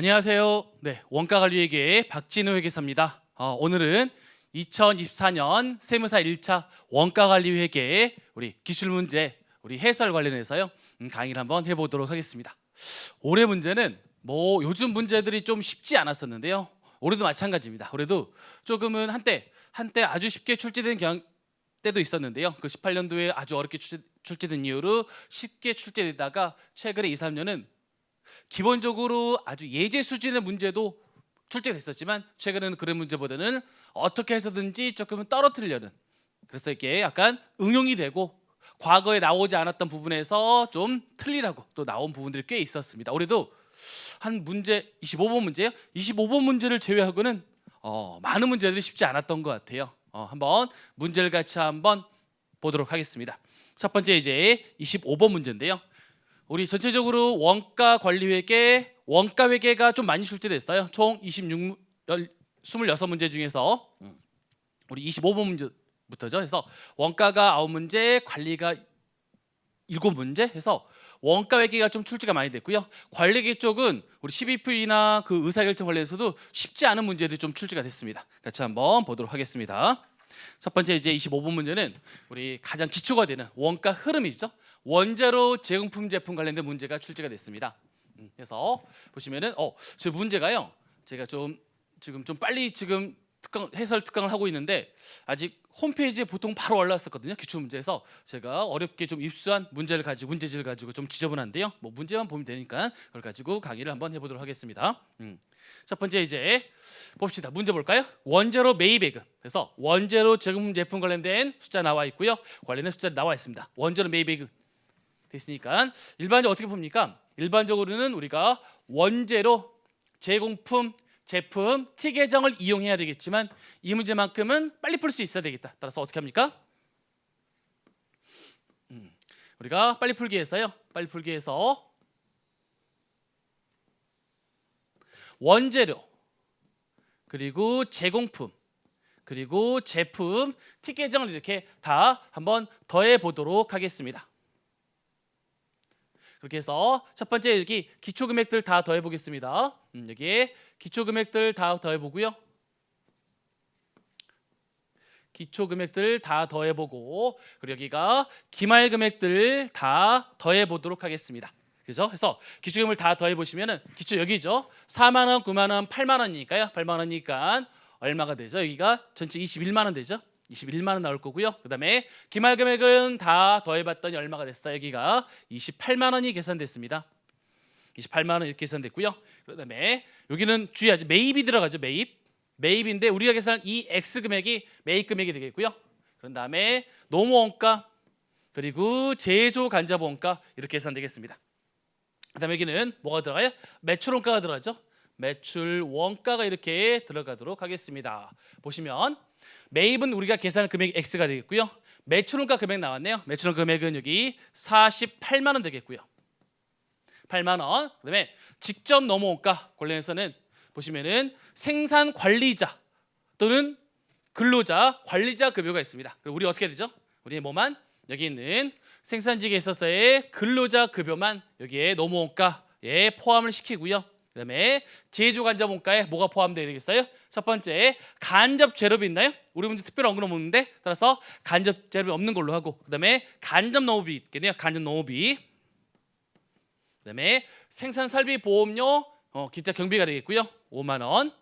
안녕하세요. 네, 원가관리회계의 박진우 회계사입니다. 오늘은 2024년 세무사 1차 원가관리회계 우리 기출문제 우리 해설 관련해서요 강의를 한번 해보도록 하겠습니다. 올해 문제는 뭐 요즘 문제들이 좀 쉽지 않았었는데요. 올해도 마찬가지입니다. 올해도 조금은 한때 아주 쉽게 출제된 때도 있었는데요. 그 18년도에 아주 어렵게 출제된 이후로 쉽게 출제되다가 최근에 2, 3년은 기본적으로 아주 예제 수준의 문제도 출제됐었지만 최근에는 그런 문제보다는 어떻게 해서든지 조금은 떨어뜨리려는, 그래서 이게 약간 응용이 되고 과거에 나오지 않았던 부분에서 좀 틀리라고 또 나온 부분들이 꽤 있었습니다. 올해도 한 문제 25번 문제요. 25번 문제를 제외하고는 많은 문제들이 쉽지 않았던 것 같아요. 한번 문제를 같이 한번 보도록 하겠습니다. 첫 번째 이제 25번 문제인데요. 우리 전체적으로 원가관리회계, 원가회계가 좀 많이 출제됐어요. 총 26문제 중에서 우리 25번 문제부터죠. 해서 원가가 9문제, 관리가 7문제 해서 원가회계가 좀 출제가 많이 됐고요. 관리계 쪽은 우리 12P나 그 의사결정 관련해서도 쉽지 않은 문제들이 좀 출제가 됐습니다. 같이 한번 보도록 하겠습니다. 첫 번째 이제 25번 문제는 우리 가장 기초가 되는 원가 흐름이죠. 원재료 제공품 제품 관련된 문제가 출제가 됐습니다. 그래서 보시면은 저 문제가요. 제가 지금 좀 빨리 지금 해설 특강을 하고 있는데 아직 홈페이지에 보통 바로 올라왔었거든요. 기출 문제에서 제가 어렵게 좀 입수한 문제지를 가지고 좀 지저분한데요. 뭐 문제만 보면 되니까 그걸 가지고 강의를 한번 해보도록 하겠습니다. 첫 번째 이제 봅시다. 문제 볼까요? 원재료 매입액은, 그래서 원재료 제공 제품 관련된 숫자 나와 있고요. 관련된 숫자 나와 있습니다. 원재료 매입액은 됐으니까 일반적으로 어떻게 봅니까? 일반적으로는 우리가 원재료 제공품 제품 T 계정을 이용해야 되겠지만 이 문제만큼은 빨리 풀 수 있어야 되겠다. 따라서 어떻게 합니까? 우리가 빨리 풀기 위해서 원재료 그리고 제공품 그리고 제품 T 계정을 이렇게 다 한번 더해 보도록 하겠습니다. 그렇게 해서 첫 번째 여기 기초 금액들 다 더해 보겠습니다. 여기에 기초 금액들 다 더해 보고요. 기초 금액들 다 더해 보고, 그리고 여기가 기말 금액들 다 더해 보도록 하겠습니다. 그죠? 그래서 기초 금액을 다 더해 보시면은 기초 여기죠. 4만 원, 9만 원, 8만 원이니까요. 8만 원이니까 얼마가 되죠? 여기가 전체 21만 원 되죠? 21만 원 나올 거고요. 그다음에 기말 금액은 다 더해 봤더니 얼마가 됐어요? 여기가 28만 원이 계산됐습니다. 28만 원 이렇게 계산됐고요. 그다음에 여기는 주의하죠. 매입이 들어가죠. 매입인데 우리가 계산한 이 X 금액이 매입 금액이 되겠고요. 그런 다음에 노무원가 그리고 제조 간접 원가 이렇게 계산되겠습니다. 그다음에 여기는 뭐가 들어가요? 매출 원가가 들어가죠. 매출 원가가 이렇게 들어가도록 하겠습니다. 보시면 매입은 우리가 계산한 금액이 X가 되겠고요. 매출 원가 금액 나왔네요. 매출 원가 금액은 여기 48만 원 되겠고요. 8만 원. 그다음에 직접 노무원가 관련해서는 보시면은 생산 관리자 또는 근로자 관리자 급여가 있습니다. 그럼 우리 어떻게 되죠? 우리 뭐만 여기 있는 생산직에 있어서의 근로자 급여만 여기에 노무원가에 포함을 시키고요. 그다음에 제조 간접 원가에 뭐가 포함되어 되겠어요? 첫 번째 간접 재료비 있나요? 우리 문제 특별히 언급 없는데 따라서 간접 재료비 없는 걸로 하고, 그다음에 간접 노무비 있겠네요. 간접 노무비. 그다음에 생산 설비 보험료 기타 경비가 되겠고요. 5만 원.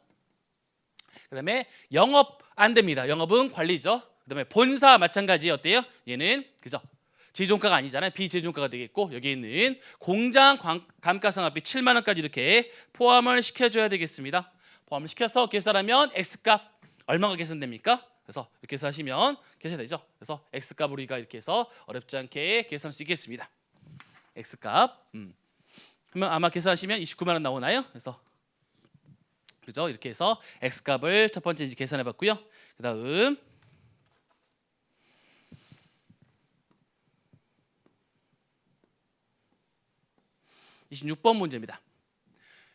그다음에 영업 안 됩니다. 영업은 관리죠. 그다음에 본사 마찬가지 어때요? 얘는 그죠? 제조원가가 아니잖아요. 비제조원가가 되겠고, 여기 있는 공장 감가상각비 7만 원까지 이렇게 포함을 시켜줘야 되겠습니다. 포함을 시켜서 계산하면 X값 얼마가 계산됩니까? 그래서 이렇게 해서 하시면 계산되죠. 그래서 X값 우리가 이렇게 해서 어렵지 않게 계산할 수 있겠습니다. X값 그러면 아마 계산하시면 29만 원 나오나요? 그래서 그죠? 이렇게 해서 X값을 첫 번째 이제 계산해 봤고요. 그다음 26번 문제입니다.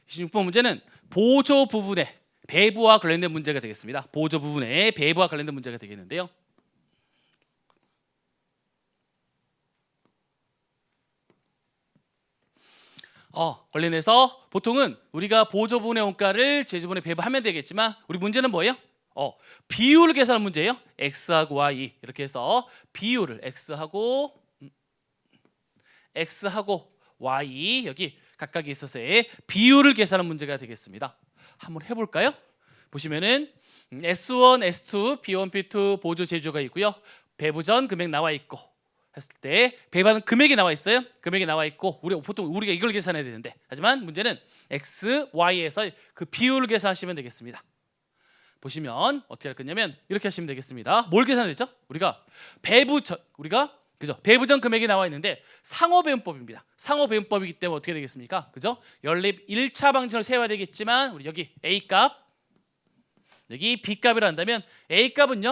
26번 문제는 보조 부분의 배부와 관련된 문제가 되겠습니다. 보조 부분의 배부와 관련된 문제가 되겠는데요. 관련해서 보통은 우리가 보조분의 원가를 제조분에 배분하면 되겠지만 우리 문제는 뭐예요? 비율을 계산하는 문제예요. x하고 y 이렇게 해서 비율을 x하고 y 여기 각각에 있어서의 비율을 계산하는 문제가 되겠습니다. 한번 해볼까요? 보시면은 S1, S2, B1, B2 보조 제조가 있고요. 배부전 금액 나와 있고 했을 때 배분하는 금액이 나와 있어요. 금액이 나와 있고 보통 우리가 이걸 계산해야 되는데 하지만 문제는 X, Y에서 그 비율을 계산하시면 되겠습니다. 보시면 어떻게 할 거냐면 이렇게 하시면 되겠습니다. 뭘 계산했죠? 우리가 배부전 금액이 나와 있는데 상호배분법입니다. 상호배분법이기 때문에 어떻게 되겠습니까? 그죠? 연립 1차 방정을 세워야 되겠지만 우리 여기 A 값 여기 B 값이라 한다면 A 값은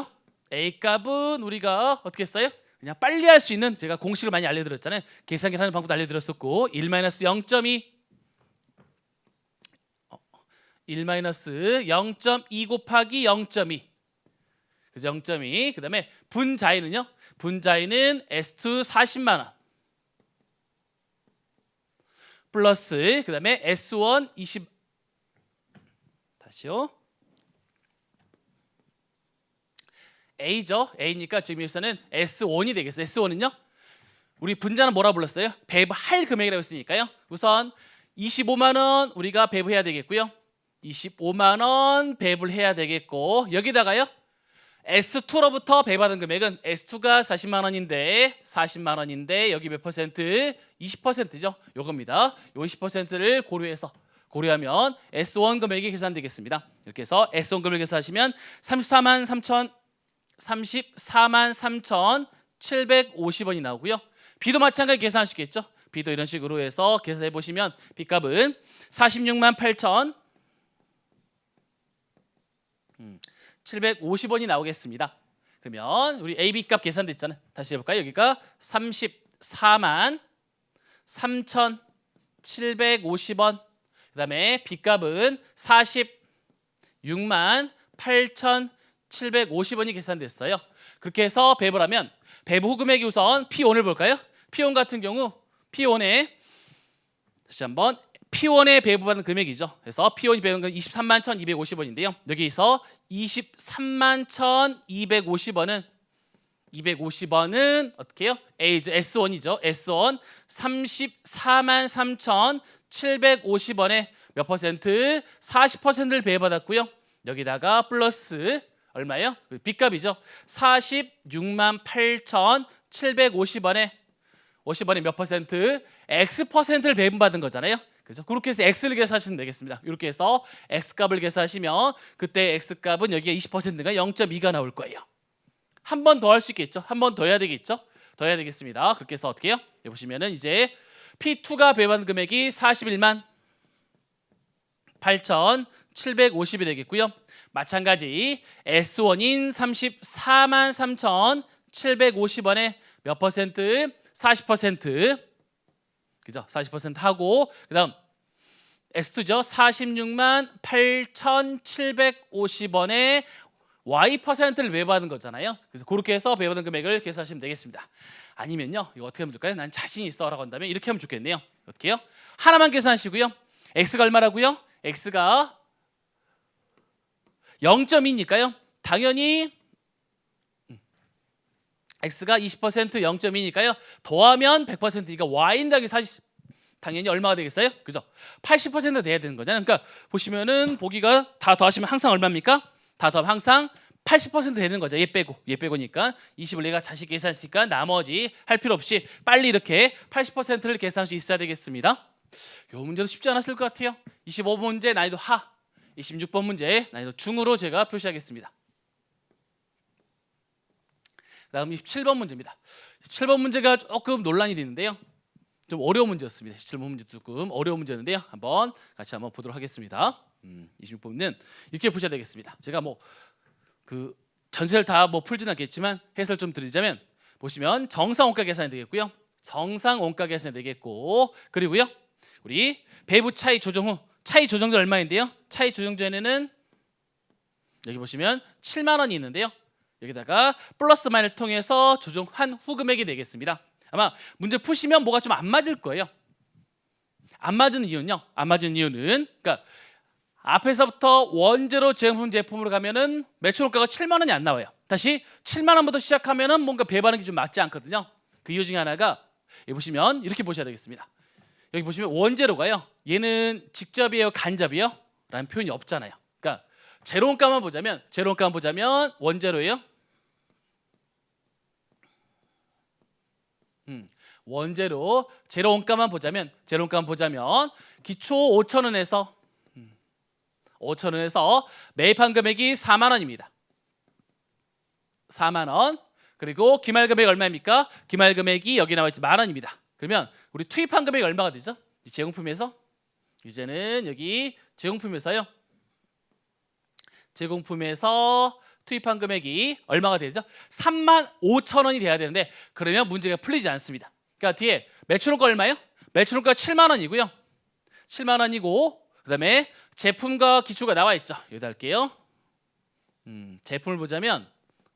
우리가 어떻게 했어요? 그냥 빨리 할 수 있는 제가 공식을 많이 알려드렸잖아요. 계산기 하는 방법도 알려드렸었고 1-0.2 1-0.2 곱하기 0.2 그죠? 0.2 그 다음에 분자인은요? 분자인은 S2 40만 원 플러스 그 다음에 S1 20 다시요 A죠. A니까 지금 여기서는 S1이 되겠어요. S1은요. 우리 분자는 뭐라 불렀어요? 배부할 금액이라고 했으니까요. 우선 25만 원 우리가 배부해야 되겠고요. 25만 원 배부를 해야 되겠고 여기다가요. S2로부터 배받은 금액은 S2가 40만 원인데 여기 몇 퍼센트? 20%죠. 요겁니다. 요 20%를 고려하면 S1 금액이 계산되겠습니다. 이렇게 해서 S1 금액 계산하시면 34만 3,750원이 나오고요. B도 마찬가지 계산하시겠죠. B도 이런 식으로 해서 계산해 보시면 B값은 46만 8,750원이 나오겠습니다. 그러면 우리 AB 값 계산됐잖아요. 다시 해볼까요? 여기가 34만 3,750원 그 다음에 B값은 46만 8,750원이 계산됐어요. 그렇게 해서 배부를 하면 배부 후 금액이 우선 P1을 볼까요? P1 같은 경우 P1에 다시 한번 P1에 배부받은 금액이죠. 그래서 P1이 배부는 건 23만 1,250원인데요. 여기서 23만 1,250원은 어떻게 해요? A죠. S1이죠. S1 34만 3,750원에 몇 퍼센트? 40%를 배부받았고요. 여기다가 플러스 얼마예요? B값이죠. 46만 8,750원에 50원에 몇 퍼센트? X%를 배분받은 거잖아요. 그죠? 그렇게 해서 X를 계산하시면 되겠습니다. 이렇게 해서 X값을 계산하시면 그때 X값은 여기가 20%가 0.2가 나올 거예요. 한 번 더 할 수 있겠죠? 한 번 더 해야 되겠죠? 더 해야 되겠습니다. 그렇게 해서 어떻게 해요? 여기 보시면은 이제 P2가 배분받은 금액이 41만 8,750이 되겠고요. 마찬가지 S1인 34만 3,750원에 몇 퍼센트? 40% 그죠? 40% 하고 그다음 S2죠. 46만 8,750원에 Y%를 배분받은 거잖아요. 그래서 그렇게 해서 배분받은 금액을 계산하시면 되겠습니다. 아니면요. 이거 어떻게 하면 좋을까요? 난 자신 있어라고 한다면 이렇게 하면 좋겠네요. 어떻게 해요? 하나만 계산하시고요. X가 얼마라고요? X가 0.2니까요. 당연히 X가 20% 0.2니까요. 더하면 100%니까 Y인당이 40 당연히 얼마가 되겠어요? 그죠? 80% 돼야 되는 거잖아요. 그러니까 보시면은 보기가 다 더하시면 항상 얼마입니까? 다 더하면 항상 80% 되는 거죠. 얘 빼고니까 20을 내가 자식 계산했으니까 나머지 할 필요 없이 빨리 이렇게 80%를 계산할 수 있어야 되겠습니다. 이 문제도 쉽지 않았을 것 같아요. 25번 문제 난이도 하, 26번 문제 난이도 중으로 제가 표시하겠습니다. 다음 27번 문제입니다. 17번 문제가 조금 논란이 되는데요. 좀 어려운 문제였습니다. 17번 문제 조금 어려운 문제였는데요. 같이 한번 보도록 하겠습니다. 26번은 이렇게 보셔야 되겠습니다. 제가 그 전체를 다 풀지는 않겠지만 해설 좀 드리자면 보시면 정상 원가 계산이 되겠고요. 정상 원가 계산이 되겠고 그리고요. 우리 배부 차이 조정 후 차이 조정전 얼마인데요? 차이 조정전에는 여기 보시면 7만 원이 있는데요. 여기다가 플러스 마이너를 통해서 조정한 후 금액이 되겠습니다. 아마 문제 푸시면 뭐가 좀 안 맞을 거예요. 안 맞은 이유는요. 안 맞은 이유는 그러니까 앞에서부터 원재료 제품 제품으로 가면은 매출 원가가 7만 원이 안 나와요. 다시 7만 원부터 시작하면은 뭔가 배반하기 좀 맞지 않거든요. 그 이유 중에 하나가 여기 보시면 이렇게 보셔야 되겠습니다. 여기 보시면 원재료가요. 얘는 직접이에요, 간접이요? 라는 표현이 없잖아요. 그러니까 재료원가만 보자면 원재료예요. 원재료 재료원가만 보자면 기초 5,000원에서 5,000원에서 매입한 금액이 4만 원입니다. 4만 원. 그리고 기말 금액이 얼마입니까? 기말 금액이 여기 나와 있지 만 원입니다. 그러면 우리 투입한 금액이 얼마가 되죠? 이 제공품에서 이제는 여기 제공품에서 투입한 금액이 얼마가 되죠? 3만 5천 원이 돼야 되는데 그러면 문제가 풀리지 않습니다. 그러니까 뒤에 매출원가 얼마예요? 매출원가 7만 원이고요. 7만 원이고 그다음에 제품과 기초가 나와 있죠. 여기다 할게요. 제품을 보자면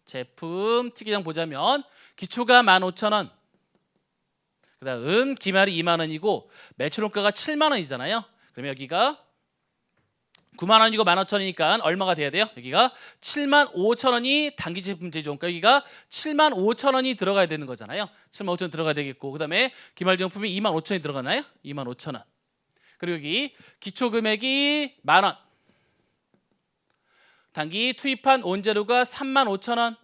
제품 특이장 보자면 기초가 15,000원. 그다음 기말이 2만 원이고 매출원가가 7만 원이잖아요. 그러면 여기가 9만 원이고 15,000원이니까 얼마가 돼야 돼요? 여기가 7만 5천 원이 단기 제품 제조원가 여기가 7만 5천 원이 들어가야 되는 거잖아요. 7만 5천 원 들어가야 되겠고 그다음에 기말 제품이 2만 5천 원이 들어가나요? 2만 5천 원. 그리고 여기 기초 금액이 만 원. 단기 투입한 원재료가 3만 5천 원.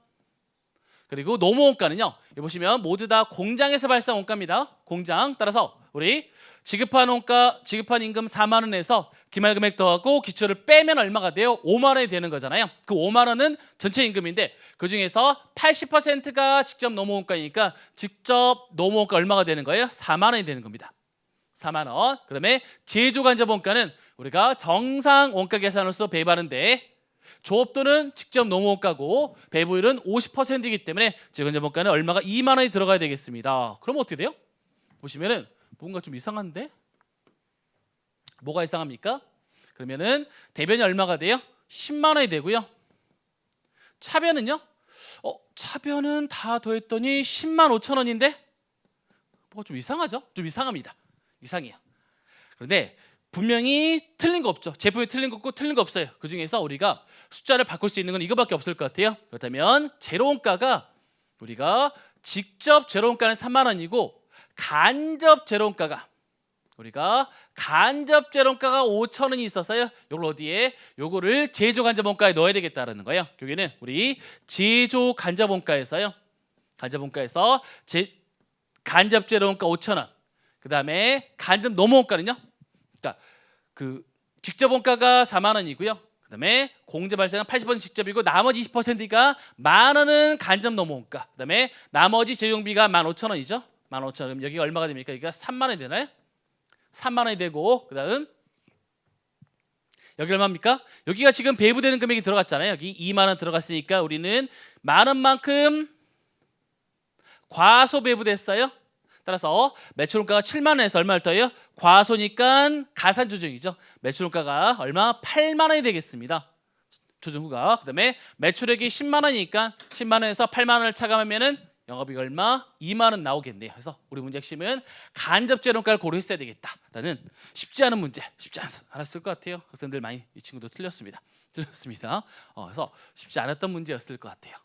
그리고 노무원가는요. 여기 보시면 모두 다 공장에서 발생 원가입니다. 공장. 따라서 우리 지급한 임금 4만 원에서 기말 금액 더하고 기초를 빼면 얼마가 돼요? 5만 원이 되는 거잖아요. 그 5만 원은 전체 임금인데 그중에서 80%가 직접 노무원가니까 직접 노무원가 얼마가 되는 거예요? 4만 원이 되는 겁니다. 4만 원. 그다음에 제조 간접 원가는 우리가 정상 원가 계산으로서 배입하는데 조업 또는 직접 노무원가고 배부율은 50%이기 때문에 제간접 원가는 얼마가 2만 원이 들어가야 되겠습니다. 그럼 어떻게 돼요? 보시면은 뭔가 좀 이상한데? 뭐가 이상합니까? 그러면은 대변이 얼마가 돼요? 10만 원이 되고요. 차변은요? 차변은 다 더했더니 10만 5천 원인데 뭐가 좀 이상하죠? 좀 이상합니다. 이상해요. 그런데 분명히 틀린 거 없죠. 제품이 틀린 거 없고 틀린 거 없어요. 그 중에서 우리가 숫자를 바꿀 수 있는 건 이거밖에 없을 것 같아요. 그렇다면 재료원가가 우리가 직접 재료원가는 3만 원이고 간접 재료원가가 5천 원이 있어서요. 요걸 어디에? 요거를 제조 간접 원가에 넣어야 되겠다라는 거예요. 여기는 우리 제조 간접 원가에서요. 간접 재료원가 5천 원. 그다음에 간접 노무원가는요. 그러니까 그 직접 원가가 4만 원이고요. 그다음에 공제 발생은 80% 직접이고 나머지 20%가 만 원은 간접 노무원가. 그다음에 나머지 제용비가 15,000원이죠. 15,000원. 그럼 여기가 얼마가 됩니까? 여기가 3만 원이 되나요? 3만 원이 되고 그다음 여기 얼마입니까? 여기가 지금 배부되는 금액이 들어갔잖아요. 여기 2만 원 들어갔으니까 우리는 만 원만큼 과소 배부됐어요. 따라서 매출원가가 7만 원에서 얼마를 더해요? 과소니까 가산 조정이죠. 매출원가가 얼마? 8만 원이 되겠습니다. 조정 후가. 그다음에 매출액이 10만 원이니까 10만 원에서 8만 원을 차감하면은 영업이익 얼마? 2만 원 나오겠네요. 그래서 우리 문제 핵심은 간접 재료원가를 고려했어야 되겠다라는 쉽지 않은 문제, 쉽지 않았을 것 같아요. 학생들 많이 이 친구도 틀렸습니다. 그래서 쉽지 않았던 문제였을 것 같아요.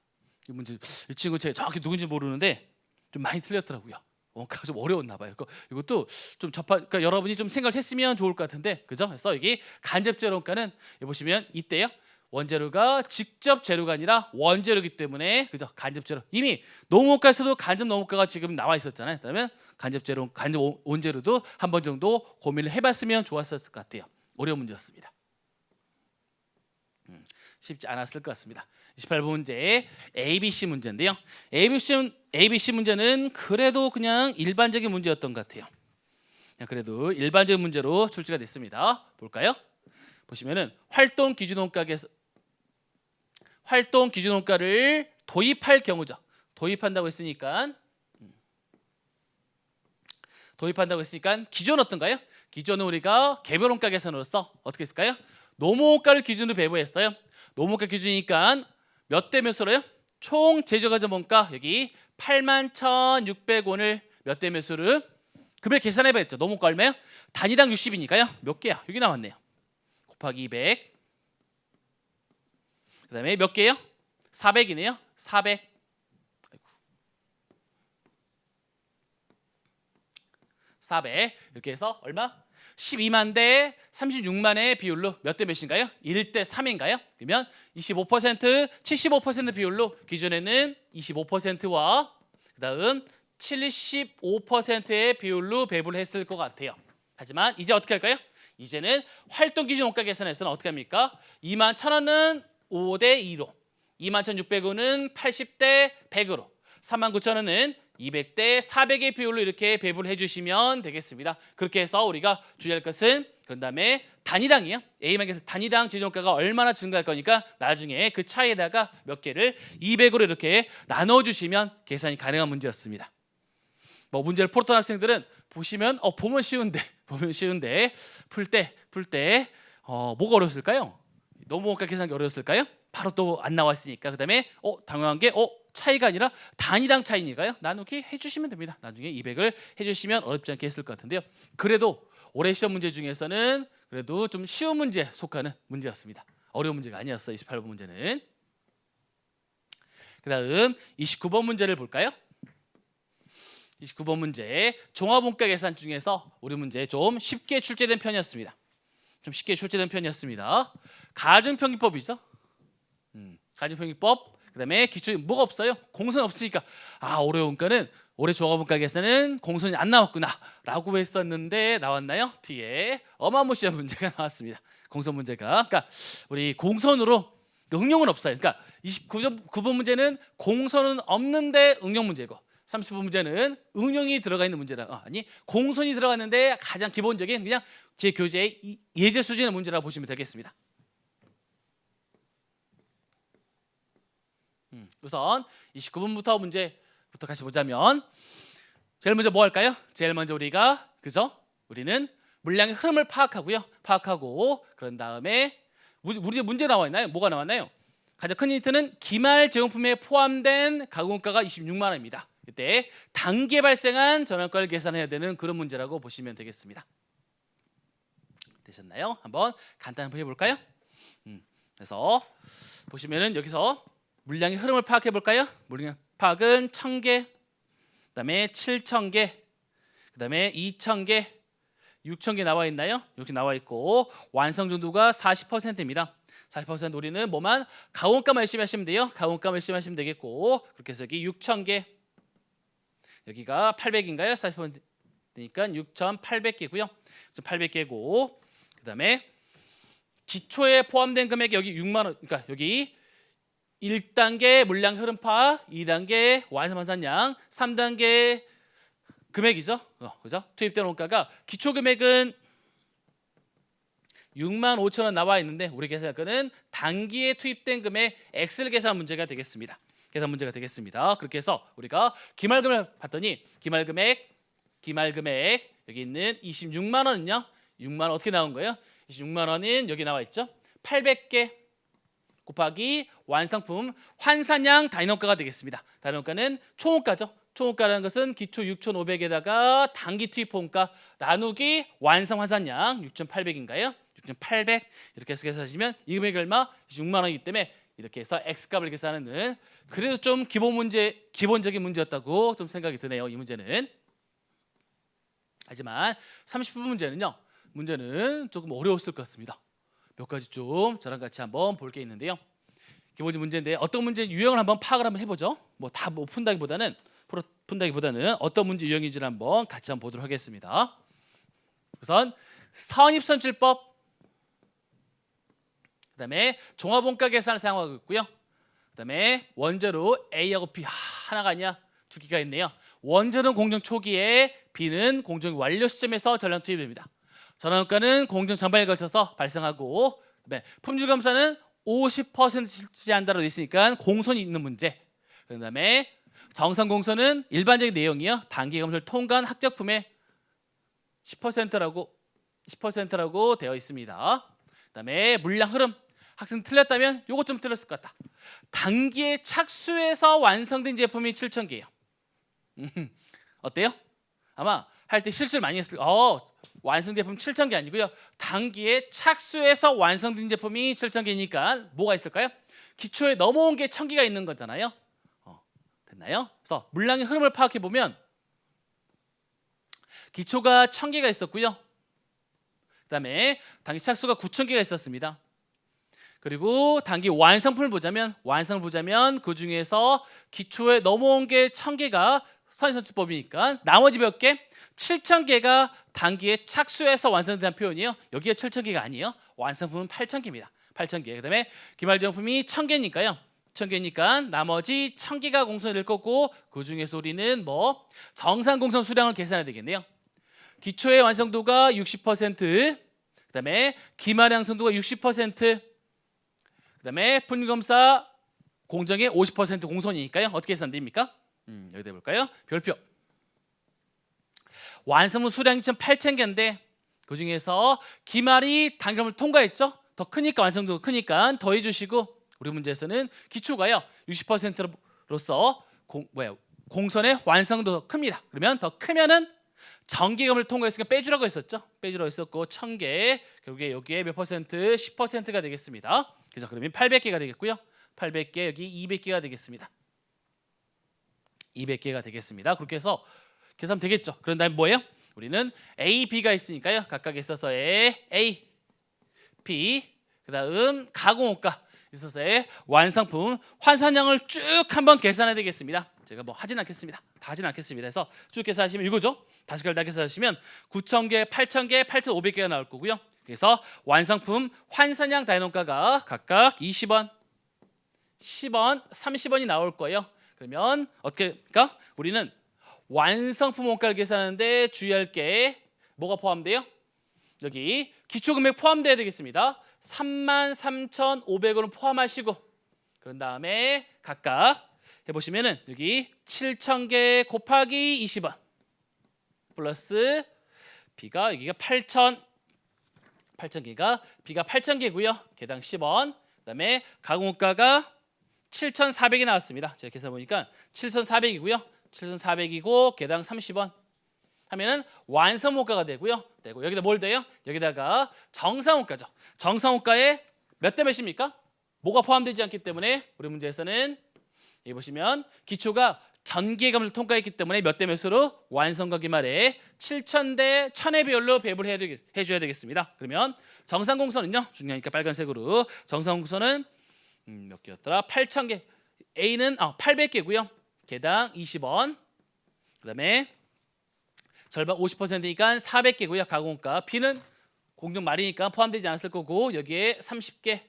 이 친구 제가 정확히 누군지 모르는데 좀 많이 틀렸더라고요. 원가가 좀 어려웠나 봐요. 이것도 좀 그러니까 여러분이 좀 생각을 했으면 좋을 것 같은데, 그죠? 그래서 여기 간접 재료원가는 여기 보시면 이때요. 원재료가 직접 재료가 아니라 원재료이기 때문에, 그죠? 간접 재료. 이미 노무원가에서도 간접 노무원가가 지금 나와 있었잖아요. 그러면 간접 원재료도 한 번 정도 고민을 해봤으면 좋았을 것 같아요. 어려운 문제였습니다. 쉽지 않았을 것 같습니다. 28번 문제 ABC 문제인데요. ABC 문제는 그래도 그냥 일반적인 문제였던 것 같아요. 그래도 일반적인 문제로 출제가 됐습니다. 볼까요? 보시면은 활동 기준원가를 도입할 경우죠. 도입한다고 했으니까 기존 어떤가요? 기존은 우리가 개별원가 계산으로서 어떻게 했을까요? 노무원가를 기준으로 배부했어요. 노무원가 기준이니까 몇 대 몇으로요? 총 제조간접 원가 여기 81,600원을 몇 대 몇으로 금액 계산해봐야겠죠. 노무원가 얼마예요? 단위당 60이니까요. 몇 개야? 여기 나왔네요. 곱하기 200. 그다음에 몇 개요? 400이네요. 400. 400 이렇게 해서 얼마? 12만 대 36만의 비율로 몇 대 몇인가요? 1대 3인가요? 그러면 25%, 75% 비율로 기존에는 25%와 그다음 75%의 비율로 배분을 했을 것 같아요. 하지만 이제 어떻게 할까요? 이제는 활동 기준 원가 계산에서는 어떻게 합니까? 21,000원은 5대 2로, 21,600원은 80대 100으로, 39,000원은 200대 400의 비율로 이렇게 배분을 해주시면 되겠습니다. 그렇게 해서 우리가 주의할 것은 그런 다음에 단위당이요. A만에서 단위당 제조원가가 얼마나 증가할 거니까 나중에 그 차이에다가 몇 개를 200으로 이렇게 나눠주시면 계산이 가능한 문제였습니다. 뭐 문제를 풀었던 학생들은 보시면 보면 쉬운데 풀 때 뭐가 어려웠을까요? 너무 원가 계산이 어려웠을까요? 바로 또 안 나왔으니까 그다음에 당연한 게 차이가 아니라 단위당 차이니까요. 나누기 해주시면 됩니다. 나중에 200을 해주시면 어렵지 않게 했을 것 같은데요. 그래도 올해 시험 문제 중에서는 그래도 좀 쉬운 문제에 속하는 문제였습니다. 어려운 문제가 아니었어요. 28번 문제는. 그 다음 29번 문제를 볼까요? 29번 문제 종합원가 계산 중에서 우리 문제 좀 쉽게 출제된 편이었습니다. 가중평균법이죠. 가중평균법. 그다음에 기출 뭐가 없어요? 공선 없으니까 어려운가는 올해 종합원가 계산은 공선이 안 나왔구나라고 했었는데 나왔나요? 뒤에 어마무시한 문제가 나왔습니다. 공선 문제가. 그러니까 우리 공선으로 응용은 없어요. 그러니까 29번 문제는 공선은 없는데 응용 문제고 30번 문제는 응용이 들어가 있는 문제라. 공선이 들어갔는데 가장 기본적인 그냥 제 교재의 예제 수준의 문제라고 보시면 되겠습니다. 우선 29번부터 문제부터 같이 보자면 제일 먼저 뭐 할까요? 제일 먼저 우리는 물량의 흐름을 파악하고 그런 다음에 우리 문제 나와 있나요? 뭐가 나왔나요? 가장 큰 힌트는 기말 제공품에 포함된 가공원가가 26만 원입니다. 이때 단기에 발생한 전환가를 계산해야 되는 그런 문제라고 보시면 되겠습니다. 되셨나요? 한번 간단히 해볼까요? 그래서 보시면은 여기서 물량의 흐름을 파악해 볼까요? 물량 파악은 1,000개, 그다음에 7,000개, 그다음에 2,000개, 6,000개 나와 있나요? 여기 나와 있고 완성 정도가 40%입니다. 40% 우리는 뭐만 가공가만 열심히 하시면 돼요. 가공가만 열심히 하시면 되겠고 그렇게 해서 여기 6,000개, 여기가 800인가요? 40%니까 6,800개고요. 6,800개고 그다음에 기초에 포함된 금액이 여기 6만 원. 그러니까 여기 1단계 물량 흐름 파악, 2단계 완성 환산량, 3단계 금액이죠. 그죠? 투입된 원가가 기초 금액은 65,000원 나와 있는데 우리 계산은 단기에 투입된 금액 X를 계산한 문제가 되겠습니다. 그렇게 해서 우리가 기말금을 봤더니 기말금액 여기 있는 26만 원은요. 6만 원 어떻게 나온 거예요? 26만 원은 여기 나와 있죠. 800개 곱하기 완성품 환산량 단위원가가 되겠습니다. 단위원가는 총원가죠. 총원가라는 것은 기초 6,500에다가 단기 투입 원가 나누기 완성 환산량 6,800인가요? 6,800 이렇게 해서 계산하시면 이 금액이 얼마? 6만 원이기 때문에 이렇게 해서 X값을 계산하는 그래도 좀 기본적인 문제였다고 좀 생각이 드네요. 이 문제는. 하지만 30분 문제는 조금 어려웠을 것 같습니다. 몇 가지 좀 저랑 같이 한번 볼 게 있는데요. 기본적인 문제인데 어떤 문제 유형을 한번 파악을 한번 해보죠. 다 푼다기보다는 어떤 문제 유형인지를 한번 같이 한번 보도록 하겠습니다. 우선 선입선출법, 그다음에 종합원가 계산을 사용하고 있고요. 그다음에 원자로 A하고 B 하나가 아니야 두 개가 있네요. 원자로는 공정 초기에 B는 공정 완료 시점에서 전량 투입됩니다. 전환원가는 공정 전반에 걸쳐서 발생하고 품질 검사는 50% 실시한다고 되어 있으니까 공선이 있는 문제. 그다음에 정상 공선은 일반적인 내용이요. 단기 검사를 통과한 합격품의 10%라고 되어 있습니다. 그다음에 물량 흐름 학생 틀렸다면 요거 좀 틀렸을 것 같다. 단기에 착수해서 완성된 제품이 7,000개예요. 어때요? 아마 할 때 실수를 많이 했을 완성된 제품 7,000개 아니고요. 단기에 착수해서 완성된 제품이 7,000개니까 뭐가 있을까요? 기초에 넘어온 게 1,000개가 있는 거잖아요. 됐나요? 그래서 물량의 흐름을 파악해 보면 기초가 1,000개가 있었고요. 그다음에 단기 착수가 9,000개가 있었습니다. 그리고 단기 완성품을 보자면 그 중에서 기초에 넘어온 게 1,000개가 선의선출법이니까 나머지 몇 개? 7,000개가 단기에 착수해서 완성된 표현이에요. 여기에 7,000개가 아니에요. 완성품은 8,000개입니다. 8,000개. 그다음에 기말제품이 1,000개니까요. 1,000개니까 나머지 1,000개가 공선이 될 거고 그 중에서 우리는 뭐 정상 공선 수량을 계산해야 되겠네요. 기초의 완성도가 60%, 그다음에 기말 완성도가 60%, 그다음에 품위검사 공정의 50% 공선이니까요. 어떻게 계산됩니까? 여기다 해볼까요? 별표. 완성분 수량이 8,000개인데 그 중에서 기말이 단계를 통과했죠. 더 크니까 완성도가 크니까 더해주시고 우리 문제에서는 기초가요 60%로서 공선의 완성도가 큽니다. 그러면 더 크면은 전기금을 통과했으니까 빼주라고 했었죠. 빼주라고 했었고 1,000개 결국에 여기에 몇 퍼센트? 10%가 되겠습니다. 그래서 그러면 800개가 되겠고요. 800개 여기 200개가 되겠습니다. 200개가 되겠습니다. 그렇게 해서 계산하면 되겠죠. 그런 다음에 뭐예요? 우리는 A, B가 있으니까요. 각각 있어서의 A, B, 그 다음 가공호가 있어서의 완성품 환산량을 쭉 한번 계산해야 되겠습니다. 제가 뭐 하진 않겠습니다. 다 하진 않겠습니다. 그래서 쭉 계산하시면 이거죠. 다시 다 계산하시면 9,000개, 8,000개, 8,500개가 나올 거고요. 그래서 완성품 환산량 단위원가가 각각 20원, 10원, 30원이 나올 거예요. 그러면 어떻게 할까? 우리는 완성품 원가를 계산하는데 주의할 게 뭐가 포함돼요? 여기 기초금액 포함돼야 되겠습니다. 33,500원을 포함하시고 그런 다음에 각각 해보시면은 여기 7,000개 곱하기 20원 플러스 B가 여기가 8,000개가 B가 8,000개고요. 개당 10원. 그다음에 가공가가 7,400이 나왔습니다. 제가 계산 보니까 7,400이고요. 7,400이고 개당 30원 하면은 완성원가가 되고요. 여기다 뭘 돼요? 여기다가 정상원가죠. 정상원가에 몇 대 몇입니까? 뭐가 포함되지 않기 때문에 우리 문제에서는 여기 보시면 기초가 전기계감을 통과했기 때문에 몇 대 몇으로 완성과 기말에 7,000대 1,000의 비율로 배분을 해줘야 되겠습니다. 그러면 정상공선은요. 중요하니까 빨간색으로 정상공선은 몇 개였더라? 8,000개. A는 800개고요. 개당 20원. 그다음에 절반 50%니까 400개고요. 가공가. B는 공정 말이니까 포함되지 않았을 거고 여기에 30개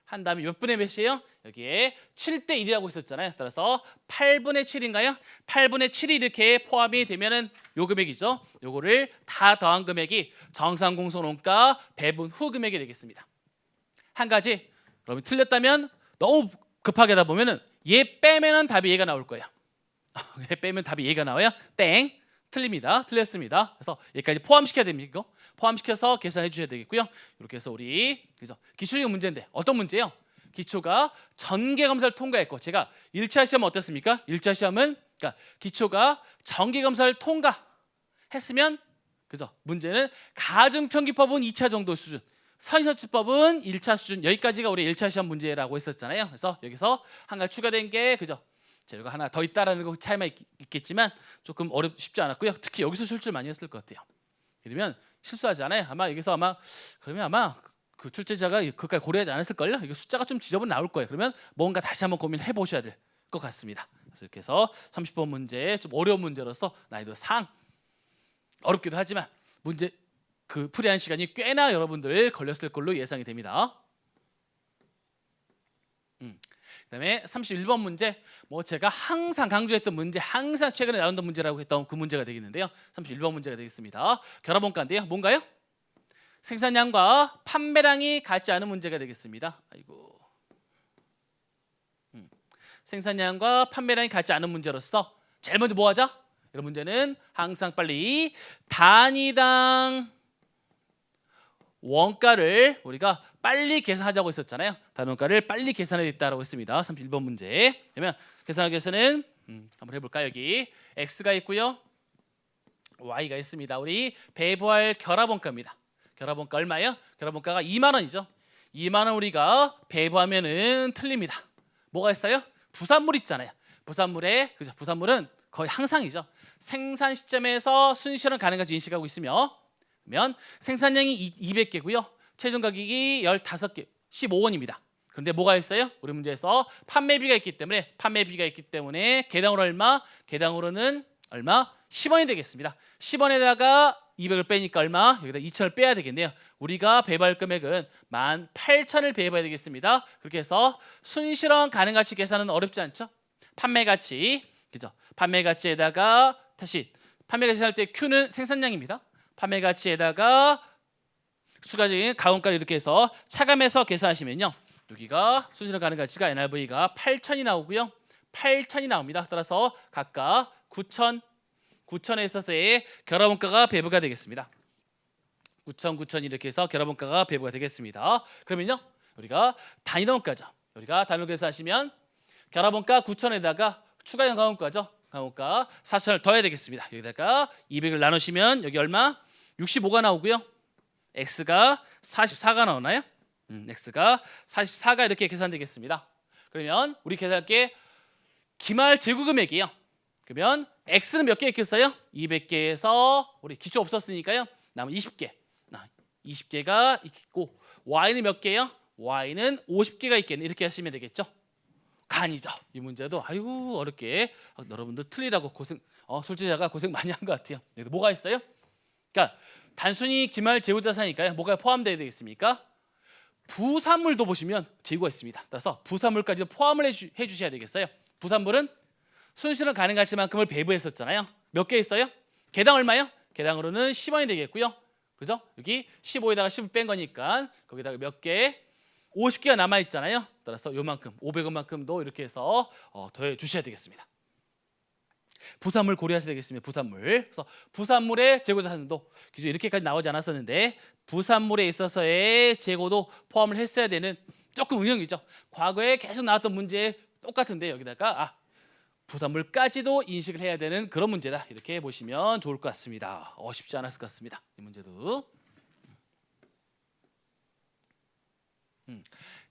한 다음에 몇 분의 몇이에요? 여기에 7대 1이라고 있었잖아요. 따라서 8분의 7인가요? 8분의 7이 이렇게 포함이 되면은 요 금액이죠. 요거를 다 더한 금액이 정상공선원가 배분 후 금액이 되겠습니다. 한 가지 여러분 틀렸다면 너무 급하게 하다 보면은 얘 빼면은 답이 얘가 나올 거예요. 얘 빼면 답이 얘가 나와요. 땡. 틀립니다. 틀렸습니다. 그래서 여기까지 포함시켜야 됩니다. 이거 포함시켜서 계산해 주셔야 되겠고요. 이렇게 해서 우리 그죠? 기초적인 문제인데 어떤 문제예요? 기초가 전개 검사를 통과했고 제가 1차 시험은 어땠습니까? 1차 시험은 그러니까 기초가 전개 검사를 통과했으면 그죠? 문제는 가중평기법은 2차 정도 수준, 선의선출법은 1차 수준 여기까지가 우리 1차 시험 문제라고 했었잖아요. 그래서 여기서 한 가지 추가된 게 그죠? 재료가 하나 더 있다라는 거 차이만 있겠지만 조금 쉽지 않았고요. 특히 여기서 출제를 많이 했을 것 같아요. 이러면 실수하지 않아요. 그러면 아마 그 출제자가 그까지 고려하지 않았을걸요. 이거 숫자가 좀 지저분 나올 거예요. 그러면 뭔가 다시 한번 고민해 보셔야 될 것 같습니다. 그래서 이렇게 해서 30번 문제 좀 어려운 문제로서 난이도 상 어렵기도 하지만 문제 그 풀이한 시간이 꽤나 여러분들 걸렸을 걸로 예상이 됩니다. 그다음에 31번 문제 뭐 제가 항상 강조했던 문제 항상 최근에 나온던 문제라고 했던 그 문제가 되겠는데요. 31번 문제가 되겠습니다. 결합원가인데요. 뭔가요? 생산량과 판매량이 같지 않은 문제가 되겠습니다. 아이고. 생산량과 판매량이 같지 않은 문제로서 제일 먼저 뭐 하자? 이런 문제는 항상 빨리 단위당 원가를 우리가 빨리 계산하자고 했었잖아요. 단원가를 빨리 계산해야 됐다라고 했습니다. 31번 문제. 그러면 계산하기 위해서는 한번 해볼까요? 여기 x가 있고요. Y가 있습니다. 우리 배부할 결합원가입니다. 결합원가 얼마예요? 결합원가가 2만 원이죠. 2만 원 우리가 배부하면은 틀립니다. 뭐가 있어요? 부산물 있잖아요. 부산물에 그죠? 부산물은 거의 항상이죠. 생산 시점에서 순실현 가능한지 인식하고 있으며 그러면 생산량이 200개고요. 최종 가격이 15개, 15원입니다. 그런데 뭐가 있어요? 우리 문제에서 판매비가 있기 때문에 개당으로 얼마? 개당으로는 얼마? 10원이 되겠습니다. 10원에다가 200을 빼니까 얼마? 여기다 2,000을 빼야 되겠네요. 우리가 배부할 금액은 18,000을 배부해야 되겠습니다. 그렇게 해서 순실현 가능 가치 계산은 어렵지 않죠? 판매 가치, 그죠? 판매 가치에다가 다시 판매 가치 할 때 Q는 생산량입니다. 판매 가치에다가 추가적인 가공가를 이렇게 해서 차감해서 계산하시면요. 여기가 순실현 가능 가치가 NRV가 8,000이 나오고요. 8,000이 나옵니다. 따라서 각각 9,000에 있어서의 결합원가가 배부가 되겠습니다. 9,000 이렇게 해서 결합원가가 배부가 되겠습니다. 그러면요. 우리가 단위원가죠. 우리가 단위로 계산하시면 결합원가 9,000에다가 추가형 가공가죠. 가공가 4,000을 더해야 되겠습니다. 여기다가 200을 나누시면 여기 얼마? 65가 나오고요. X가 44가 나오나요? X가 44가 이렇게 계산되겠습니다. 그러면 우리 계산할 게 기말 재고 금액이에요. 그러면 X는 몇 개 있겠어요? 200개에서 우리 기초 없었으니까요. 남은 20개. 20개가 있고 Y는 몇 개예요? Y는 50개가 있겠네. 이렇게 하시면 되겠죠. 간이죠. 이 문제도 아이고 어렵게 여러분들 틀리라고 출제자가 고생 많이 한 것 같아요. 여기 뭐가 있어요? 그러니까 단순히 기말 재고자산이니까요. 뭐가 포함되어야 되겠습니까? 부산물도 보시면 재고가 있습니다. 따라서 부산물까지도 포함을 해주셔야 되겠어요. 부산물은 순실현 가능 가치만큼을 배부했었잖아요. 몇 개 있어요? 개당 얼마요? 개당으로는 10원이 되겠고요. 그죠? 여기 15에다가 10을 뺀 거니까 거기다가 몇 개? 50개가 남아 있잖아요. 따라서 요만큼 500원만큼도 이렇게 해서 더해 주셔야 되겠습니다. 부산물 고려하셔야 되겠습니다. 부산물. 그래서 부산물의 재고자산도 기존 이렇게까지 나오지 않았었는데 부산물에 있어서의 재고도 포함을 했어야 되는 조금 응용이죠. 과거에 계속 나왔던 문제 똑같은데 여기다가 부산물까지도 인식을 해야 되는 그런 문제다. 이렇게 보시면 좋을 것 같습니다. 쉽지 않았을 것 같습니다. 이 문제도.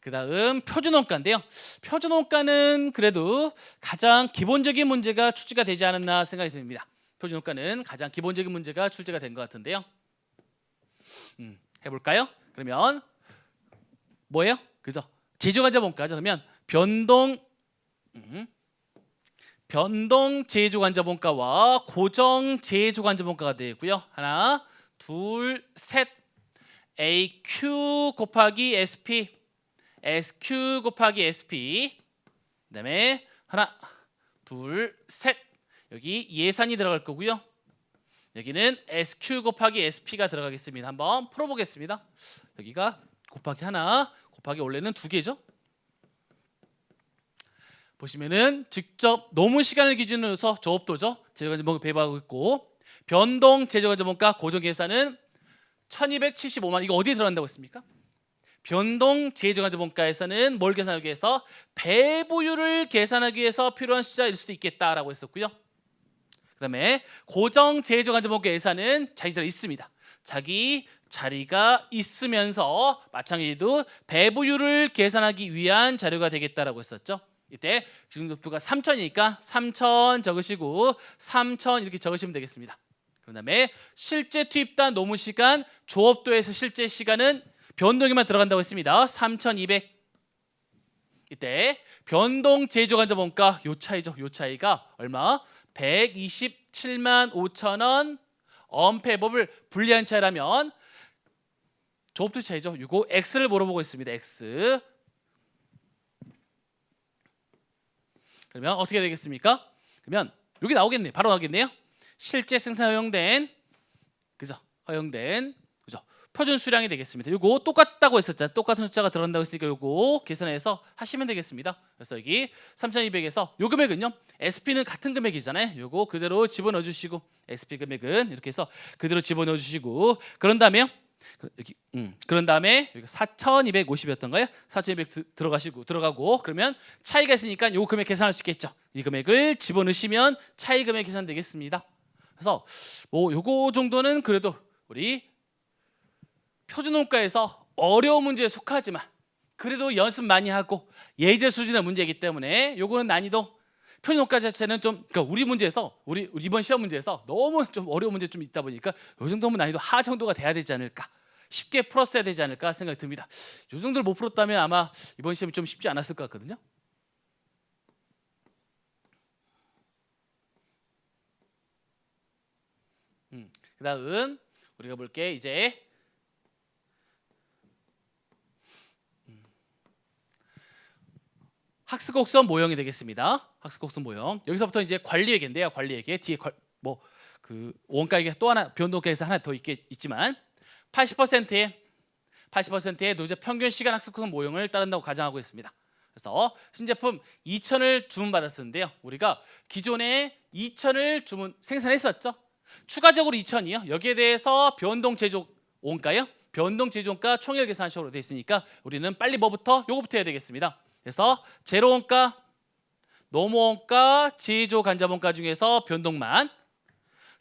그 다음 표준원가인데요. 표준원가는 그래도 가장 기본적인 문제가 출제가 되지 않았나 생각이 듭니다. 표준원가는 가장 기본적인 문제가 출제가 된 것 같은데요. 해볼까요? 그러면 뭐예요? 그죠? 제조관자본가죠. 그러면 변동 제조관자본가와 고정 제조관자본가가 되고요. 하나, 둘, 셋. AQ 곱하기 SP, SQ 곱하기 SP. 그다음에 하나, 둘, 셋. 여기 예산이 들어갈 거고요. 여기는 SQ 곱하기 SP가 들어가겠습니다. 한번 풀어보겠습니다. 여기가 곱하기 하나, 곱하기 원래는 2개죠. 보시면은 직접 노무 시간을 기준으로 해서 조업도죠. 제조관자본가 배부하고 있고 변동 제조관자본가 고정 계산은 1275만. 이거 어디에 들어간다고 했습니까? 변동 제조관자본가에서는 뭘 계산하기 위해서 배부율을 계산하기 위해서 필요한 숫자일 수도 있겠다라고 했었고요. 그다음에 고정 제조관자본가 예산은 자기들 있습니다. 자기 자리가 있으면서 마찬가지로 배부율을 계산하기 위한 자료가 되겠다라고 했었죠. 이때 기준도표가 3,000이니까 3,000 적으시고 3,000 이렇게 적으시면 되겠습니다. 그다음에 실제 투입단 노무 시간 조업도에서 실제 시간은 변동에만 들어간다고 했습니다. 3,200. 이때 변동 제조관자본가 요 차이죠. 요 차이가 얼마? 127만 5천 원. 엄폐법을 분리한 차이라면 조업도 차이죠. 이거 X를 물어보고 있습니다. X. 그러면 어떻게 되겠습니까? 그러면 여기 나오겠네요. 바로 나오겠네요. 실제 생산 허용된 그죠? 허용된 그죠? 표준 수량이 되겠습니다. 이거 똑같다고 했었잖아요. 똑같은 숫자가 들어간다고 했으니까 이거 계산해서 하시면 되겠습니다. 그래서 여기 3,200에서 요 금액은요. SP는 같은 금액이잖아요. 요거 그대로 집어넣어 주시고 SP 금액은 이렇게 해서 그대로 집어넣어 주시고 그런 다음에요. 그런 다음에 여기 4,250이었던가요? 4,200 들어가고 그러면 차이가 있으니까 요 금액 계산할 수 있겠죠. 이 금액을 집어넣으시면 차이 금액 계산되겠습니다. 그래서 뭐 요거 정도는 그래도 우리 표준원가에서 어려운 문제에 속하지만 그래도 연습 많이 하고 예제 수준의 문제이기 때문에 요거는 난이도 표준원가 자체는 좀 그러니까 우리 문제에서 우리 이번 시험 문제에서 너무 좀 어려운 문제 좀 있다 보니까 요 정도면 난이도 하 정도가 돼야 되지 않을까, 쉽게 풀었어야 되지 않을까 생각이 듭니다. 요 정도를 못 풀었다면 아마 이번 시험이 좀 쉽지 않았을 것 같거든요. 그다음 우리가 볼게 이제 학습 곡선 모형이 되겠습니다. 학습 곡선 모형. 여기서부터 이제 관리회계인데요. 관리회계 뒤에 뭐 그 원가에게 또 하나 변동계에서 하나 더 있지만 80%의 누적 평균 시간 학습 곡선 모형을 따른다고 가정하고 있습니다. 그래서 신제품 2,000을 주문받았었는데요. 우리가 기존에 2,000을 생산했었죠. 추가적으로 2,000이요. 여기에 대해서 변동 제조 원가요. 변동 제조 원가 총액 계산식으로 되어 있으니까 우리는 빨리 뭐부터 요거부터 해야 되겠습니다. 그래서 제로 원가, 노모 원가, 제조 간접 원가 중에서 변동만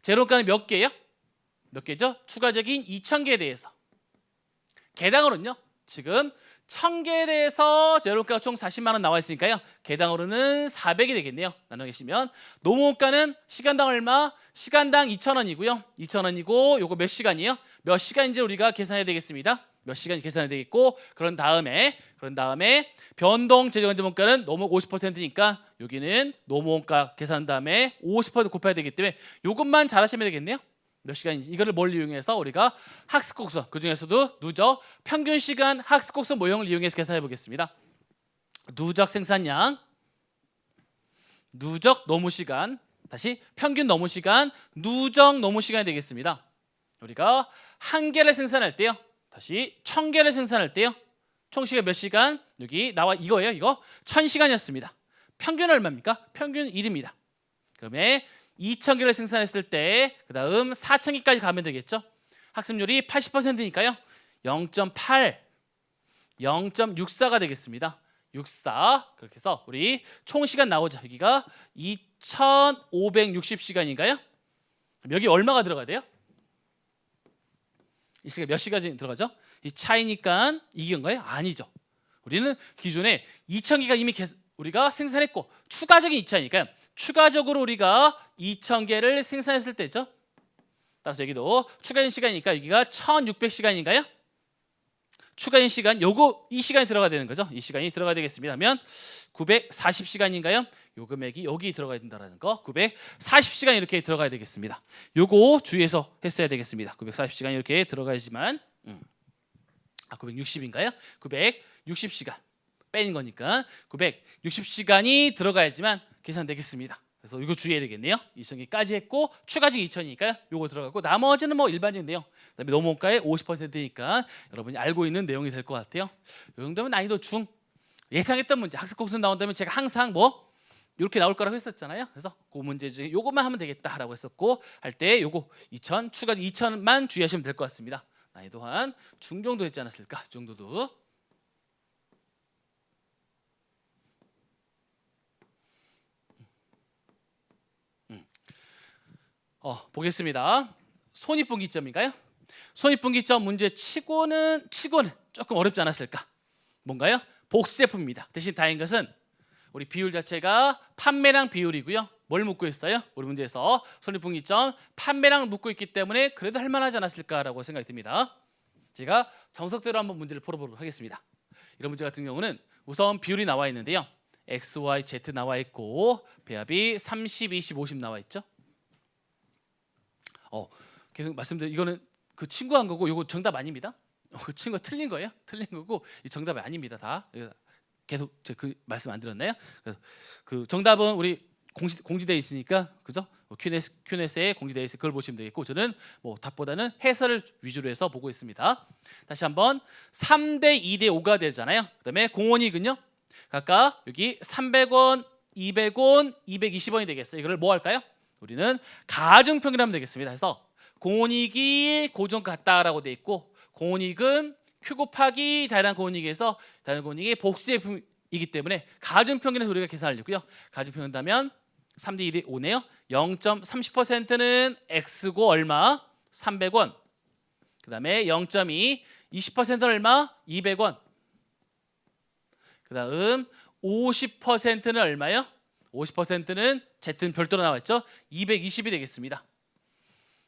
제로 원가는 몇 개요? 몇 개죠? 추가적인 2,000개에 대해서 개당으로는요. 지금 1,000개에 대해서 제로 원가가 총 40만 원 나와 있으니까요. 개당으로는 400이 되겠네요. 나눠 계시면 노모 원가는 시간당 얼마? 시간당 2,000원이고요. 2,000원이고 요거 몇 시간이에요? 몇 시간인지 우리가 계산해야 되겠습니다. 몇 시간 계산해야 되겠고 그런 다음에 변동 제조 간접 원가는 노모 50%니까 여기는 노모 원가 계산한 다음에 50% 곱해야 되기 때문에 요것만 잘하시면 되겠네요. 몇 시간인지 이거를 뭘 이용해서 우리가 학습 곡선 그 중에서도 누적 평균 시간 학습 곡선 모형을 이용해서 계산해 보겠습니다. 누적 생산량, 누적 노무 시간, 다시 평균 노무 시간, 누적 노무 시간이 되겠습니다. 우리가 한 개를 생산할 때요. 다시 1,000개를 생산할 때요. 총 시간 몇 시간? 여기 나와 이거예요. 이거 1,000시간이었습니다. 평균 얼마입니까? 평균 1입니다. 그다음에 2,000개를 생산했을 때 그다음 4,000개까지 가면 되겠죠. 학습률이 80%니까요. 0.8, 0.64가 되겠습니다. 64 그렇게 해서 우리 총 시간 나오죠. 여기가 2,560시간인가요? 여기 얼마가 들어가야 돼요? 이 시간 몇 시간이 들어가죠? 이 차이니까 이건가요? 아니죠. 우리는 기존에 2,000개가 이미 우리가 생산했고 추가적인 2,000이니까 추가적으로 우리가 2,000개를 생산했을 때죠. 따라서 여기도 추가적인 시간이니까 여기가 1,600시간인가요? 추가적인 시간 요거 이 시간이 들어가야 되는 거죠. 이 시간이 들어가야 되겠습니다. 하면 940시간인가요? 요 금액이 여기 들어가야 된다라는 거. 940시간 이렇게 들어가야 되겠습니다. 요거 주의해서 했어야 되겠습니다. 940시간 이렇게 들어가야지만 960인가요? 960시간 빼는 거니까 960시간이 들어가야지만 계산되겠습니다. 그래서 이거 주의해야 되겠네요. 2,000개까지 했고 추가적인 2,000이니까요. 요거 들어가고 나머지는 뭐 일반적인 내용. 그다음에 노무 원가의 50%니까 여러분이 알고 있는 내용이 될 것 같아요. 이 정도면 난이도 중. 예상했던 문제 학습 곡선 나온다면 제가 항상 뭐 이렇게 나올 거라고 했었잖아요. 그래서 그 문제 중에 요것만 하면 되겠다라고 했었고 할 때 요거 2,000 추가 2,000만 주의하시면 될 것 같습니다. 난이도 한 중 정도 했지 않았을까? 이 정도도. 보겠습니다. 손익분기점인가요? 손익분기점 문제 치고는 조금 어렵지 않았을까? 뭔가요? 복수 제품입니다. 대신 다행인 것은 우리 비율 자체가 판매량 비율이고요. 뭘 묻고 있어요? 우리 문제에서 손익분기점 판매량을 묻고 있기 때문에 그래도 할만하지 않았을까라고 생각이 듭니다. 제가 정석대로 한번 문제를 풀어보도록 하겠습니다. 이런 문제 같은 경우는 우선 비율이 나와 있는데요. X, Y, Z 나와 있고 배합이 30, 20, 50 나와 있죠. 계속 말씀드린 이거는 그 친구 한 거고 이거 정답 아닙니다. 그 친구가 틀린 거예요. 틀린 거고 이 정답이 아닙니다. 다 계속 제가 그 말씀 안 드렸나요? 그 정답은 우리 공지되어 있으니까 그죠? Q&A에 공지되어 있으니 그걸 보시면 되겠고 저는 뭐 답보다는 해설을 위주로 해서 보고 있습니다. 다시 한번 3대 2대 5가 되잖아요. 그다음에 공원이익은요. 각각 여기 300원, 200원, 220원이 되겠어요. 이거를 뭐 할까요? 우리는 가중평균하면 되겠습니다. 그래서 공원이익이 고정 같다라고 돼 있고 공원이익은 Q 곱하기 다양한 공원이익에서 다양한 공원이익이 복수 제품이기 때문에 가중평균에서 우리가 계산하려고요. 가중평균하면 3대 2대 5네요. 0.30%는 X고 얼마? 300원. 그 다음에 0.2, 20%는 얼마? 200원. 그 다음 50%는 얼마요? 50%는 Z는 별도로 나왔죠? 220이 되겠습니다.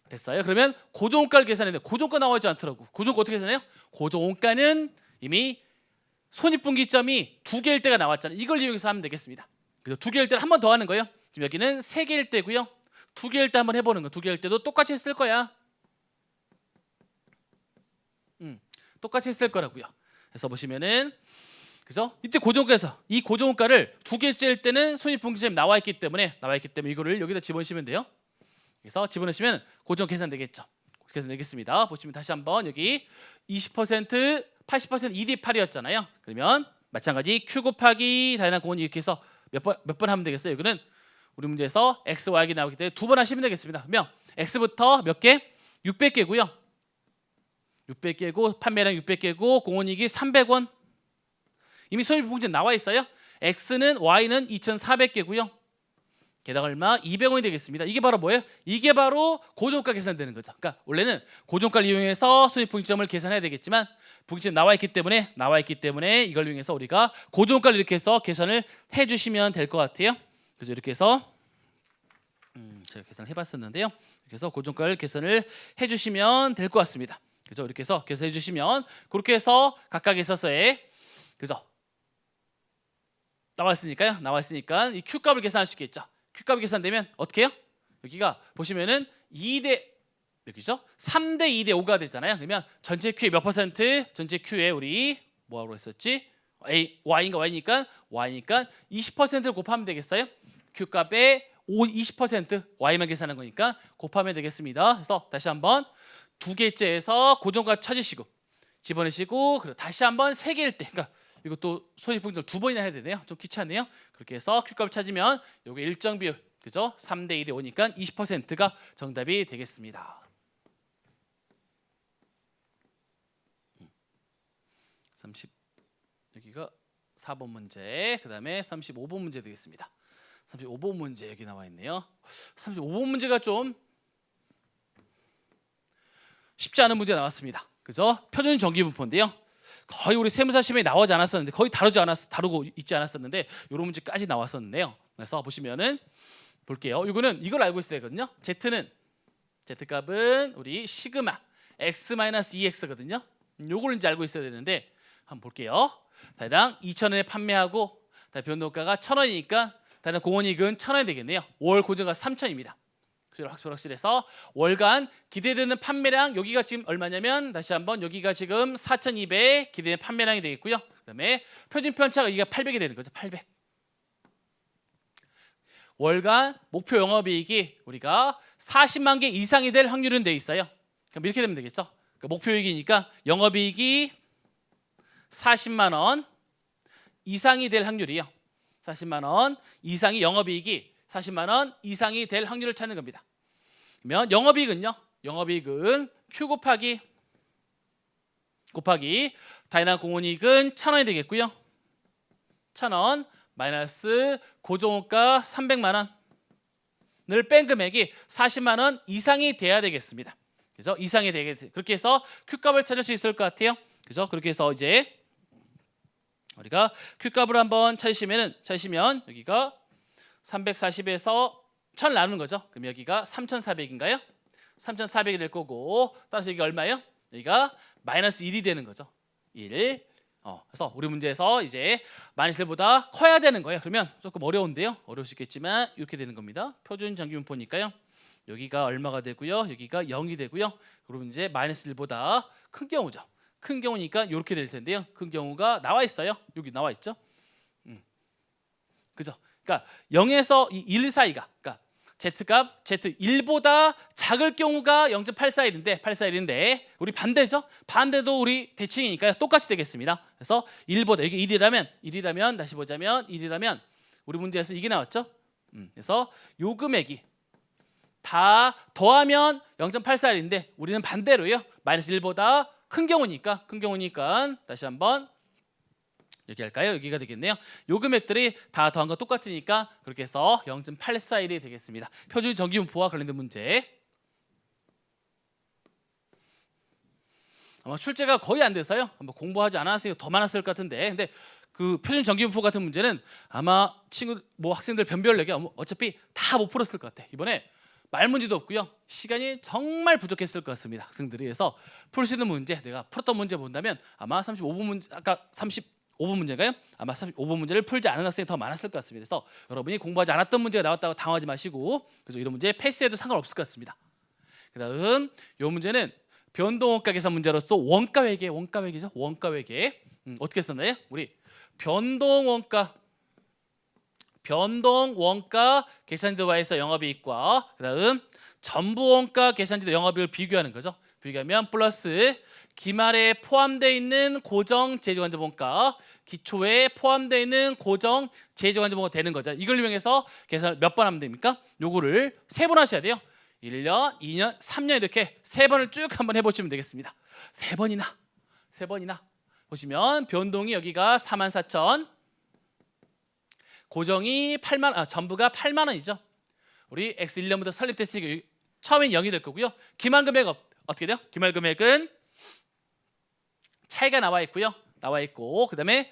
됐어요? 그러면 고정원가를 계산했는데 고정원가 나오지 않더라고. 고정원가 어떻게 계산해요? 고정원가는 이미 손익분기점이 2개일 때가 나왔잖아요. 이걸 이용해서 하면 되겠습니다. 그래서 2개일 때를 한 번 더 하는 거예요. 지금 여기는 3개일 때고요. 2개일 때 한번 해보는 거. 2개일 때도 똑같이 쓸 거야. 똑같이 쓸 거라고요. 그래서 보시면은 그죠? 이때 고정원가에서 이 고정원가를 2개째일 때는 손익분기점이 나와 있기 때문에 이거를 여기다 집어넣으시면 돼요. 그래서 집어넣으시면 고정 계산 되겠죠. 계산 되겠습니다. 보시면 다시 한번 여기 20%, 80% 2대 8이었잖아요. 그러면 마찬가지 Q 곱하기 다이나믹 공원 이렇게 해서 몇 번 하면 되겠어요. 여기는 우리 문제에서 X, Y가 나오기 때문에 2번 하시면 되겠습니다. 그러면 X부터 몇 개? 600개고요. 600개고 판매량 600개고 공원이익이 300원. 이미 손익분기점 나와 있어요. X는 Y는 2,400개고요. 게다가 얼마? 200원이 되겠습니다. 이게 바로 뭐예요? 이게 바로 고정가 계산되는 거죠. 그러니까 원래는 고정가를 이용해서 손익분기점을 계산해야 되겠지만 분기점 나와 있기 때문에 이걸 이용해서 우리가 고정가를 이렇게 해서 계산을 해주시면 될 것 같아요. 그래서 이렇게 해서 제가 계산을 해봤었는데요. 이렇게 해서 고정가를 계산을 해주시면 될 것 같습니다. 그죠? 이렇게 해서 계산해 주시면 그렇게 해서 각각에서의 그죠? 나와 있으니까 이 Q 값을 계산할 수 있겠죠. Q 값이 계산되면 어떻게 해요? 여기가 보시면은 2대 여기죠? 3대 2대 5가 되잖아요. 그러면 전체 Q의 몇 퍼센트? 전체 Q에 우리 뭐라고 했었지? Y니까 20%를 곱하면 되겠어요? Q 값에 20% Y만 계산한 거니까 곱하면 되겠습니다. 그래서 다시 한번 2개째에서 고정가 찾으시고 집어넣으시고 그리고 다시 한번 3개일 때 그러니까 이것도 손익분기점 2번이나 해야 되네요. 좀 귀찮네요. 그렇게 해서 Q값을 찾으면 요게 일정 비율 그죠? 3대 2대 5니까 20%가 정답이 되겠습니다. 30 여기가 4번 문제 그다음에 35번 문제 되겠습니다. 35번 문제 여기 나와 있네요. 35번 문제가 좀 쉽지 않은 문제가 나왔습니다. 그죠? 표준 정기분포인데요. 거의 우리 세무사 시험에 나오지 않았었는데 거의 다루고 있지 않았었는데 이런 문제까지 나왔었는데요. 그래서 보시면은 볼게요. 이걸 알고 있어야 되거든요. Z값은 우리 시그마 X-2X거든요. 요걸 이제 알고 있어야 되는데 한번 볼게요. 다당 2,000원에 판매하고 변동가가 1,000원이니까 다당 공원이익은 1,000원이 되겠네요. 월 고정가 3,000입니다. 확실해서 월간 기대되는 판매량 여기가 지금 얼마냐면 다시 한번 여기가 지금 4,200 기대되는 판매량이 되겠고요. 그다음에 표준 편차가 여기가 800이 되는 거죠. 800. 월간 목표 영업이익이 우리가 40만 개 이상이 될 확률은 돼 있어요. 그럼 이렇게 되면 되겠죠. 그러니까 목표이익이니까 영업이익이 40만 원 이상이 될 확률이요. 40만 원 이상이 영업이익이 40만 원 이상이 될 확률을 찾는 겁니다. 그러면 영업이익은 Q 곱하기 다이나믹 공원이익은 1,000원이 되겠고요. 1,000원 마이너스 고정원가 300만 원을 뺀 금액이 40만 원 이상이 돼야 되겠습니다. 그죠? 이상이 되게 그렇게 해서 Q 값을 찾을 수 있을 것 같아요. 그죠? 그렇게 해서 이제 우리가 Q 값을 한번 찾으시면 여기가 340에서 1000 나누는 거죠. 그럼 여기가 3,400인가요? 3,400이 될 거고 따라서 여기 얼마예요? 여기가 마이너스 1이 되는 거죠. 1. 그래서 우리 문제에서 이제 마이너스 1보다 커야 되는 거예요. 그러면 조금 어려운데요. 어려울 수 있겠지만 이렇게 되는 겁니다. 표준 정기분포니까요. 여기가 얼마가 되고요. 여기가 0이 되고요. 그러면 이제 마이너스 1보다 큰 경우죠. 큰 경우니까 이렇게 될 텐데요. 큰 경우가 나와 있어요. 여기 나와 있죠. 그죠? 그러니까 0에서 1 사이가 그러니까 Z값 Z1보다 작을 경우가 0.841인데 우리 반대죠? 반대도 우리 대칭이니까 똑같이 되겠습니다. 그래서 1보다 이게 1이라면 다시 보자면 1이라면 우리 문제에서 이게 나왔죠? 그래서 요 금액이 다 더하면 0.841인데 우리는 반대로요. 마이너스 1보다 큰 경우니까 다시 한번 여기 할까요? 여기가 되겠네요. 요 금액들이 다 더한 거 똑같으니까 그렇게 해서 0.841이 되겠습니다. 표준 전기분포와 관련된 문제. 아마 출제가 거의 안 돼서요. 한번 공부하지 않았으니까 더 많았을 것 같은데, 근데 그 표준 전기분포 같은 문제는 아마 친구 학생들 변별 내게 어차피 다 못 풀었을 것 같아. 이번에 말 문제도 없고요. 시간이 정말 부족했을 것 같습니다. 학생들이. 해서 풀 수 있는 문제, 내가 풀었던 문제 본다면 아마 35분 문제, 아까 35분 문제인가요? 아마 35분 문제를 풀지 않은 학생이 더 많았을 것 같습니다. 그래서 여러분이 공부하지 않았던 문제가 나왔다고 당황하지 마시고, 그래서 이런 문제 패스해도 상관없을 것 같습니다. 그다음 이 문제는 변동원가 계산 문제로서 원가회계죠. 원가회계. 어떻게 썼나요? 우리 변동원가 계산지도 바에서 영업이익과 그다음 전부원가 계산지도 영업이익을 비교하는 거죠. 비교하면 플러스 기말에 포함되어 있는 고정 제조관자본가, 기초에 포함되어 있는 고정 제조관자본가 되는 거죠. 이걸 이용해서 계산을 몇 번 하면 됩니까? 요거를 3번 하셔야 돼요. 1년, 2년, 3년 이렇게 3번을 쭉 한번 해보시면 되겠습니다. 3번이나 보시면 변동이 여기가 44,000, 고정이 8만, 전부가 8만 원이죠. 우리 X 1년부터 설립됐으니까 처음엔 0이 될 거고요. 기말금액 어떻게 돼요? 기말금액은 차이가 나와 있고 그다음에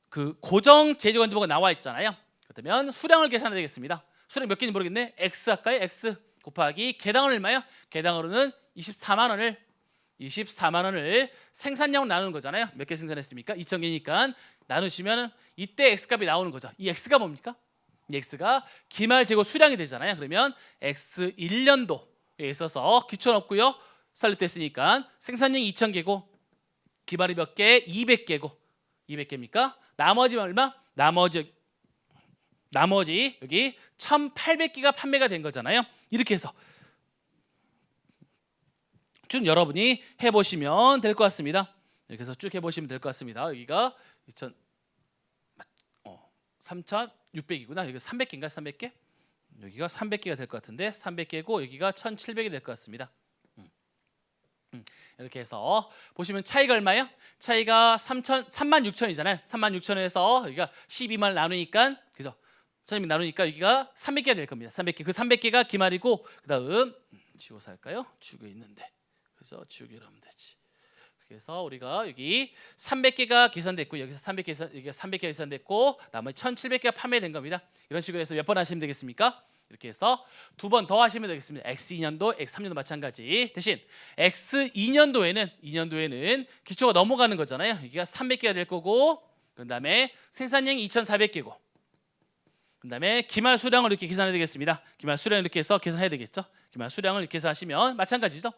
그 고정 제조관자본가 나와 있잖아요. 그러면 수량을 계산해야 되겠습니다. 수량 몇 개인지 모르겠네. X 할까요? X 곱하기 개당은 얼마요? 개당으로는 24만 원을 생산량으로 나누는 거잖아요. 몇 개 생산했습니까? 2,000개니까 나누시면 이때 X값이 나오는 거죠. 이 X가 뭡니까? 이 X가 기말 재고 수량이 되잖아요. 그러면 X 1년도에 있어서 기초는 없고요. 설립됐으니까 생산량이 2,000개고 기말이 몇 개? 200개고 200개입니까? 나머지 얼마? 나머지 여기 1,800개가 판매가 된 거잖아요. 이렇게 해서 쭉 여러분이 해보시면 될 것 같습니다. 이렇게 해서 쭉 해보시면 될 것 같습니다. 여기가 3,600이구나. 여기가 300개인가? 300개? 여기가 300개가 될 것 같은데 300개고 여기가 1,700이 될 것 같습니다. 이렇게 해서 보시면 차이가 얼마예요? 차이가 36,000이잖아요. 36,000에서 여기가 12만 나누니까, 그죠? 1,200 나누니까 여기가 300개가 될 겁니다. 300개. 그 300개가 기말이고 그다음 지워서 할까요? 지우개 있는데. 그래서 지우개로 하면 되지. 그래서 우리가 여기 300개가 계산됐고 여기서 300개 계산됐고 나머지 1,700개가 판매된 겁니다. 이런 식으로 해서 몇 번 하시면 되겠습니까? 이렇게 해서 2번 더 하시면 되겠습니다. X2년도, X3년도 마찬가지. 대신 X2년도에는 기초가 넘어가는 거잖아요. 여기가 300개가 될 거고 그다음에 생산량이 2,400개고 그다음에 기말 수량을 이렇게 계산해야 되겠습니다. 기말 수량을 이렇게 해서 계산해야 되겠죠. 기말 수량을 이렇게 해서 하시면 마찬가지죠.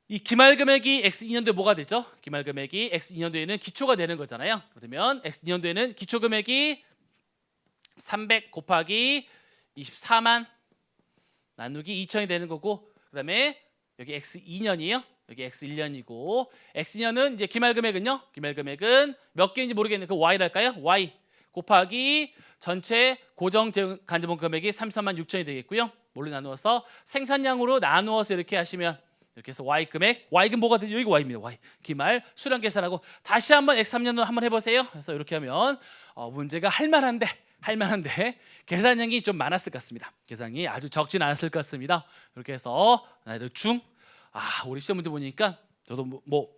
이 기말 금액이 X2년도에 뭐가 되죠? 기말 금액이 X2년도에는 기초가 되는 거잖아요. 그러면 X2년도에는 기초 금액이 300 곱하기 24만 나누기 2,000이 되는 거고 그다음에 여기 X2년이에요. 여기 X1년이고 X2년은 이제 기말 금액은요. 기말 금액은 몇 개인지 모르겠는데 그 Y랄까요? Y 곱하기 전체 고정 간접원 금액이 33만 6천이 되겠고요. 뭘로 나누어서 생산량으로 나누어서 이렇게 하시면 이렇게 해서 Y 금액, Y금 뭐가 되죠? 여기 Y입니다. Y 기말 수량 계산하고 다시 한번 X3년도 한번 해보세요. 그래서 이렇게 하면 문제가 할만한데 계산량이 좀 많았을 것 같습니다. 계산이 아주 적진 않았을 것 같습니다. 이렇게 해서 우리 시험 문제 보니까 저도 뭐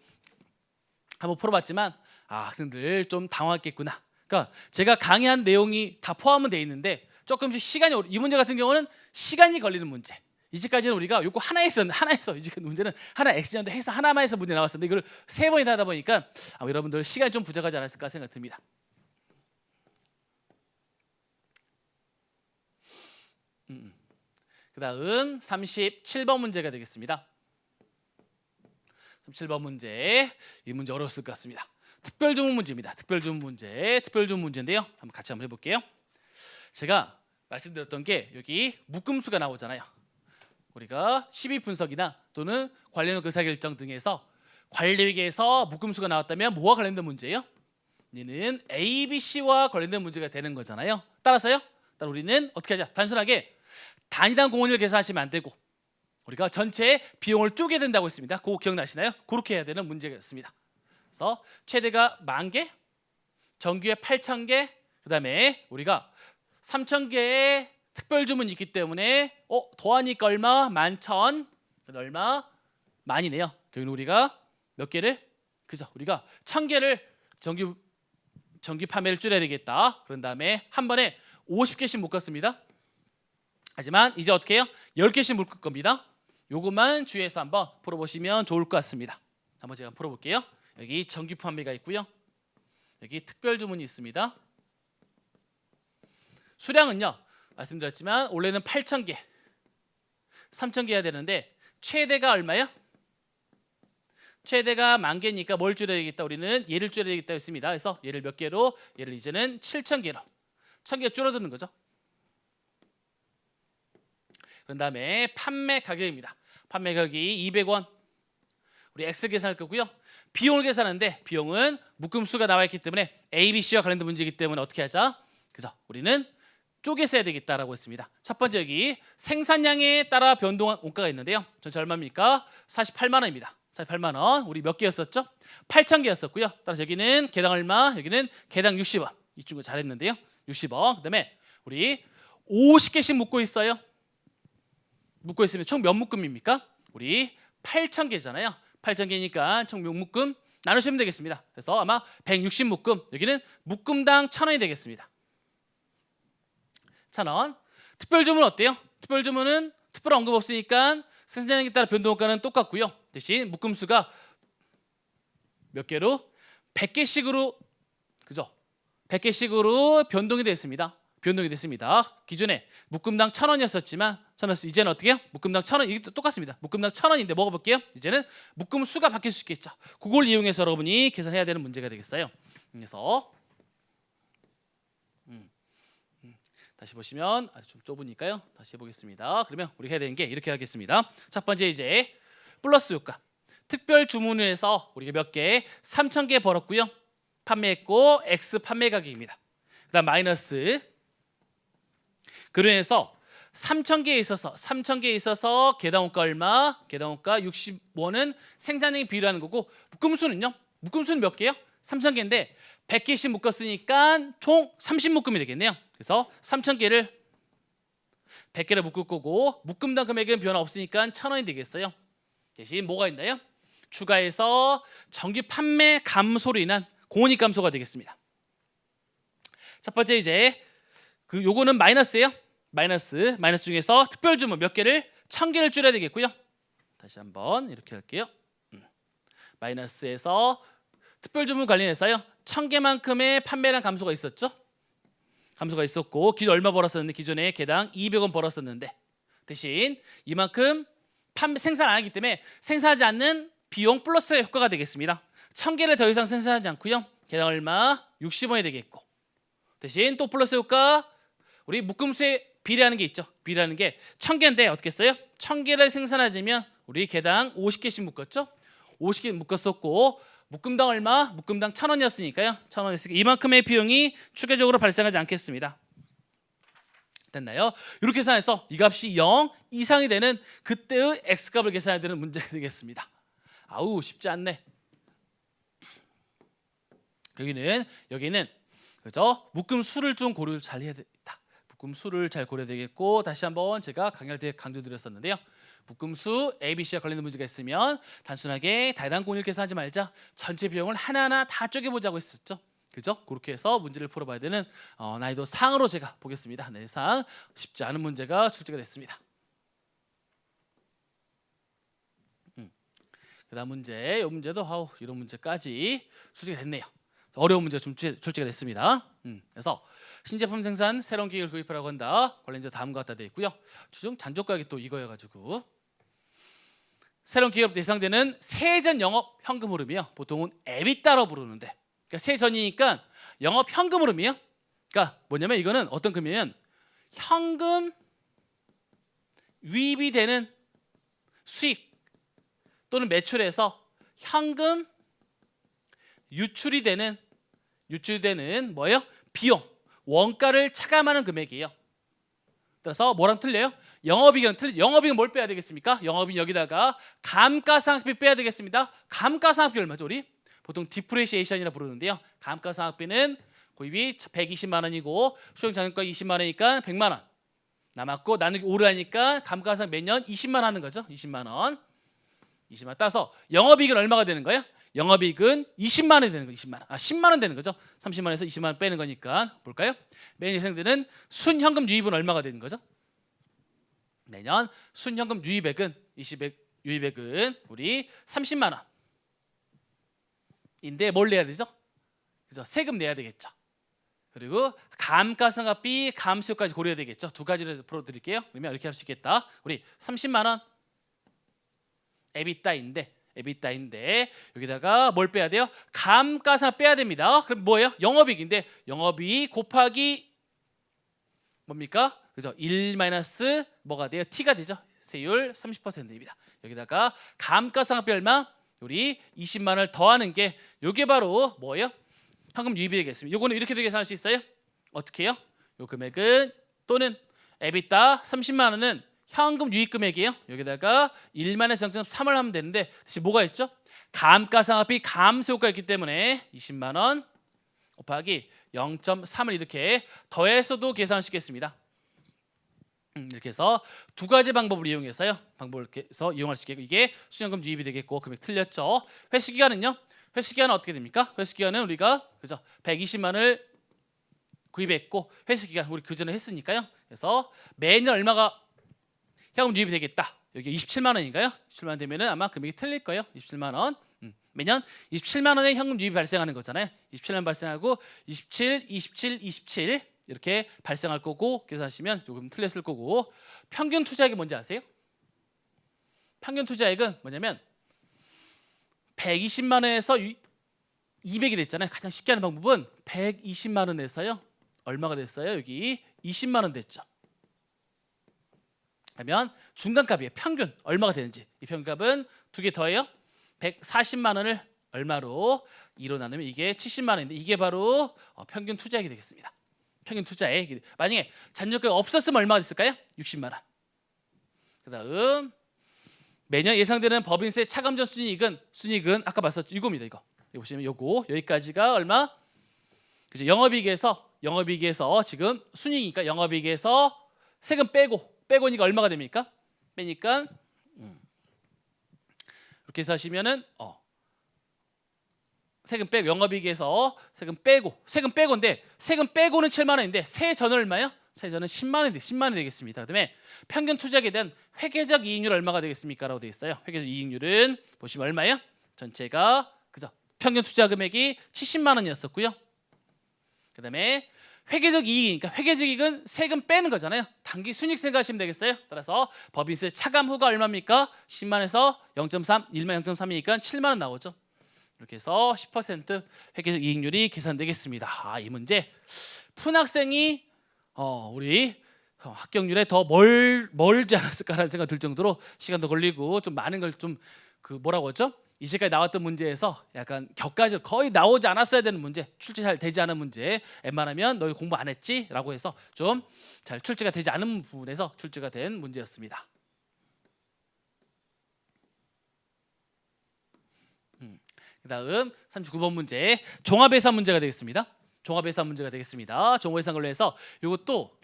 한번 풀어봤지만 학생들 좀 당황했겠구나. 그러니까 제가 강의한 내용이 다 포함은 돼 있는데 조금씩 이 문제 같은 경우는 시간이 걸리는 문제. 이제까지는 우리가 요거 하나에서 이제 문제는 하나 X년도 해서 하나만 해서 문제 나왔었는데 이걸 3번이나 하다 보니까 여러분들 시간이 좀 부족하지 않았을까 생각 듭니다. 그다음 37번 문제가 되겠습니다. 37번 문제. 이 문제 어려웠을 것 같습니다. 특별주문 문제입니다. 특별주문 문제인데요. 한번 같이 한번 해볼게요. 제가 말씀드렸던 게 여기 묶음수가 나오잖아요. 우리가 시비 분석이나 또는 관련 의사결정 등에서 관리계에서 묶음수가 나왔다면 뭐와 관련된 문제예요? 얘는 A, B, C와 관련된 문제가 되는 거잖아요. 따라서 우리는 어떻게 하자? 단순하게 단위당 공원을 계산하시면 안 되고 우리가 전체 비용을 쪼개야 된다고 했습니다. 그거 기억나시나요? 그렇게 해야 되는 문제였습니다. 그래서 최대가 10,000개, 정규에 8,000개, 그다음에 우리가 3,000개의 특별 주문이 있기 때문에 더하니까 얼마? 11,000. 얼마? 만이네요. 그러면 우리가 몇 개를? 그죠? 우리가 1,000개를 정규 판매를 줄여야 되겠다. 그런 다음에 한 번에 50개씩 묶었습니다. 하지만 이제 어떻게 해요? 10개씩 묶을 겁니다. 요것만 주의해서 한번 풀어보시면 좋을 것 같습니다. 한번 제가 풀어볼게요. 여기 정규 판매가 있고요. 여기 특별 주문이 있습니다. 수량은요, 말씀드렸지만 원래는 8,000개, 3,000개 해야 되는데 최대가 얼마요? 최대가 10,000개니까 뭘 줄여야 되겠다? 우리는 얘를 줄여야 되겠다 했습니다. 그래서 얘를 몇 개로? 얘를 이제는 7,000개로 1,000개 줄어드는 거죠. 그런 다음에 판매 가격입니다. 판매 가격이 200원. 우리 X 계산할 거고요. 비용을 계산하는데 비용은 묶음 수가 나와 있기 때문에 A, B, C와 관련된 문제이기 때문에 어떻게 하자? 그죠? 우리는 쪼개서 해야 되겠다라고 했습니다. 첫 번째 여기 생산량에 따라 변동한 원가가 있는데요. 전체 얼마입니까? 48만 원입니다. 48만 원. 우리 몇 개였었죠? 8,000개였었고요. 따라서 여기는 개당 얼마? 여기는 개당 60원. 이 친구 잘했는데요. 60원. 그다음에 우리 50개씩 묶고 있어요. 묶고 있으면 총 몇 묶음입니까? 우리 8,000개잖아요. 8,000개니까 총 몇 묶음 나누시면 되겠습니다. 그래서 아마 160묶음. 여기는 묶음당 1,000원이 되겠습니다. 1,000원. 특별 주문 어때요? 특별 주문은 특별 언급 없으니까 생산량에 따라 변동원가는 똑같고요. 대신 묶음 수가 몇 개로? 100개씩으로, 그죠? 100개씩으로 변동이 됐습니다. 변동이 됐습니다. 기존에 묶음당 1,000원이었었지만 이제는 어떻게 해요? 묶음당 1,000원, 이게 똑같습니다. 묶음당 1,000원인데 먹어볼게요. 이제는 묶음 수가 바뀔 수 있겠죠. 그걸 이용해서 여러분이 계산해야 되는 문제가 되겠어요. 그래서 다시 보시면 좀 좁으니까요. 다시 해보겠습니다. 그러면 우리 해야 되는 게 이렇게 하겠습니다. 첫 번째 이제 플러스 효과. 특별 주문을 해서 우리가 몇 개? 3,000개 벌었고요. 판매했고 X 판매 가격입니다. 그다음 마이너스. 그로 인해서 3,000개에 있어서 개당 원가 얼마? 개당 원가 60원은 생산량이 비례하는 거고 묶음수는요? 묶음수는 몇 개요? 3,000개인데 100개씩 묶었으니까 총 30묶음이 되겠네요. 그래서 3,000개를 100개를 묶을 거고 묶음당 금액은 변화 없으니까 1,000원이 되겠어요. 대신 뭐가 있나요? 추가해서 정규 판매 감소로 인한 공원이익 감소가 되겠습니다. 첫 번째 이제 요거는 마이너스예요. 마이너스 중에서 특별 주문 몇 개를? 1,000개를 줄여야 되겠고요. 다시 한번 이렇게 할게요. 마이너스에서 특별 주문 관련해서요. 1,000개만큼의 판매량 감소가 있었죠. 감소가 있었고 기존 얼마 벌었었는데 기존에 개당 200원 벌었었는데 대신 이만큼 생산 안 하기 때문에 생산하지 않는 비용 플러스 효과가 되겠습니다. 1,000개를 더 이상 생산하지 않고요. 개당 얼마? 60원이 되겠고 대신 또 플러스 효과 우리 묶음수에 비례하는 게 있죠. 비례하는 게 1,000개인데 어떻게 써요? 1,000개를 생산하자면 우리 개당 50개씩 묶었죠. 50개 묶었었고 묶음당 얼마? 묶음당 1,000원이었으니까요. 1,000원이었으니까 이만큼의 비용이 추가적으로 발생하지 않겠습니다. 됐나요? 이렇게 계산해서 이 값이 0 이상이 되는 그때의 X값을 계산해야 되는 문제가 되겠습니다. 아우 쉽지 않네. 여기는 그죠? 묶음 수를 좀 고려를 잘 해야 됩니다. 묶음 수를 잘 고려해야 되겠고 다시 한번 제가 강의할 때 강조드렸었는데요. 묶음수 ABC와 관련된 문제가 있으면 단순하게 다단공일 계산하지 말자. 전체 비용을 하나하나 다 쪼개보자고 했었죠. 그죠? 그렇게 해서 문제를 풀어봐야 되는 난이도 상으로 제가 보겠습니다. 네, 상 쉽지 않은 문제가 출제가 됐습니다. 그다음 문제, 이 문제도 이런 문제까지 출제가 됐네요. 어려운 문제가 좀 출제가 됐습니다. 그래서 신제품 생산 새로운 기기를 구입하라고 한다. 관련자 다음과 같다 되어 있고요. 주중 잔존가격이 또 이거여가지고 새로운 기업으로 예상되는 세전 영업 현금 흐름이요. 보통은 EBITDA로 부르는데, 그러니까 세전이니까 영업 현금 흐름이요. 그러니까 뭐냐면 이거는 어떤 금이냐면 현금 유입이 되는 수익 또는 매출에서 현금 유출이 되는 뭐예요? 비용, 원가를 차감하는 금액이에요. 따라서 뭐랑 틀려요? 영업이익은 틀려. 영업이익은 뭘 빼야 되겠습니까? 영업이익 여기다가 감가상각비 빼야 되겠습니다. 감가상각비 얼마죠? 우리 보통 디프레시에이션이라 부르는데요. 감가상각비는 구입이 120만 원이고 수령자금가 20만 원이니까 100만 원 남았고 나누기 5를 하니까 감가상 매년 20만 원 하는 거죠. 20만 원. 20만 원 따라서 영업이익은 얼마가 되는 거예요? 영업이익은 20만 원이 되는 거죠. 20만 원. 10만 원 되는 거죠. 30만 원에서 20만 원 빼는 거니까 볼까요? 매년 예상되는 순현금 유입은 얼마가 되는 거죠? 매년 순현금 유입액은 유입액은 우리 30만 원인데 뭘 내야 되죠? 그죠? 세금 내야 되겠죠. 그리고 감가상각비 감수효까지 고려해야 되겠죠. 두 가지를 풀어드릴게요. 그러면 이렇게 할 수 있겠다. 우리 30만 원 에비타인데 여기다가 뭘 빼야 돼요? 감가상각 빼야 됩니다. 그럼 뭐예요? 영업이익인데 영업이익 곱하기 뭡니까? 그죠? 1 마이너스 뭐가 돼요? T가 되죠. 세율 30%입니다. 여기다가 감가상각비 얼마? 우리 20만 원을 더하는 게 이게 바로 뭐예요? 현금 유입이 되겠습니다. 요거는 이렇게 계산할 수 있어요? 어떻게 해요? 요 금액은 또는 에비타 30만 원은 현금 유입 금액이에요. 여기다가 1만에서 0.3을 하면 되는데 다시 뭐가 있죠? 감가상각비 감소효과가 있기 때문에 20만 원 곱하기 0.3을 이렇게 더해서도 계산할 수 있겠습니다. 이렇게 해서 두 가지 방법을 이용해서요. 방법을 이렇게 해서 이용할 수 있겠고 이게 수령금 유입이 되겠고 금액 틀렸죠. 회수 기간은요? 회수 기간은 어떻게 됩니까? 회수 기간은 우리가 그죠? 120만 원을 구입했고 회수 기간 우리 그 전에 했으니까요. 그래서 매년 얼마가 현금 유입이 되겠다. 여기 27만 원인가요? 27만 원 되면은 아마 금액이 틀릴 거예요. 27만 원. 매년 27만 원의 현금 유입이 발생하는 거잖아요. 27만 원 발생하고 27 이렇게 발생할 거고 계산하시면 조금 틀렸을 거고 평균 투자액이 뭔지 아세요? 평균 투자액은 뭐냐면 120만 원에서 200이 됐잖아요. 가장 쉽게 하는 방법은 120만 원에서요. 얼마가 됐어요? 여기 20만 원 됐죠. 그러면 중간값이에요. 평균 얼마가 되는지. 이 평균값은 두 개 더해요. 140만 원을 얼마로 2로 나누면 이게 70만 원인데 이게 바로 평균 투자액이 되겠습니다. 평균 투자액. 만약에 잔존가가 없었으면 얼마가 됐을까요? 60만 원. 그다음 매년 예상되는 법인세 차감전 순이익은 아까 봤었죠. 이겁니다. 이거 보시면 요거 여기까지가 얼마? 그죠? 영업이익에서 지금 순이익이니까 영업이익에서 세금 빼고니까 얼마가 됩니까? 빼니까 이렇게 해서 하시면은 세금 빼고 영업이익에서 세금 빼고인데 세금 빼고는 7만 원인데 세전은 얼마요? 세전은 10만 원이 되겠습니다. 그다음에 평균 투자액에 대한 회계적 이익률 얼마가 되겠습니까? 라고 되어 있어요. 회계적 이익률은 보시면 얼마예요? 전체가 그죠? 평균 투자 금액이 70만 원이었었고요. 그다음에 회계적 이익이니까 회계적 이익은 세금 빼는 거잖아요. 단기 순이익 생각하시면 되겠어요. 따라서 법인세 차감 후가 얼마입니까? 10만에서 0.3, 1만 0.3이니까 7만 원 나오죠. 이렇게 해서 10% 회계적 이익률이 계산되겠습니다. 이 문제 푼 학생이 우리 합격률에 더 멀지 않았을까라는 생각 들 정도로 시간도 걸리고 좀 많은 걸 좀 그 뭐라고 했죠? 이제까지 나왔던 문제에서 약간 격가지로 거의 나오지 않았어야 되는 문제, 출제 잘 되지 않은 문제, 웬만하면 너희 공부 안 했지? 라고 해서 좀 잘 출제가 되지 않은 부분에서 출제가 된 문제였습니다. 그 다음 39번 문제 종합예산 문제가 되겠습니다. 종합예산 문제가 되겠습니다. 종합예산 관련해서 이것도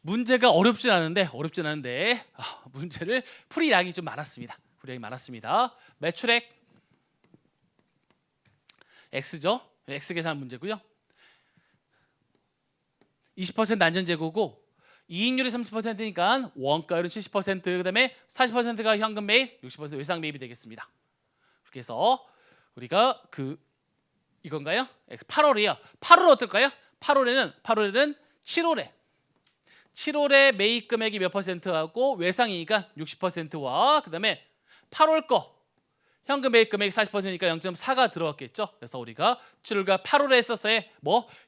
문제가 어렵진 않은데 문제를 풀이량이 좀 많았습니다. 매출액 X죠. X 계산 문제고요. 20% 안전재고고 이익률이 30%니까 원가율은 70%, 그다음에 40%가 현금 매입, 60% 외상 매입이 되겠습니다. 그렇게 해서 우리가 이건가요? 8월이요. 8월 어떨까요? 8월에는 7월에 매입 금액이 몇 퍼센트하고 외상이니까 60%와 그다음에 8월 거 현금 매입 금액이 40%니까 0.4가 들어갔겠죠. 그래서 우리가 7월과 8월에 했었어요.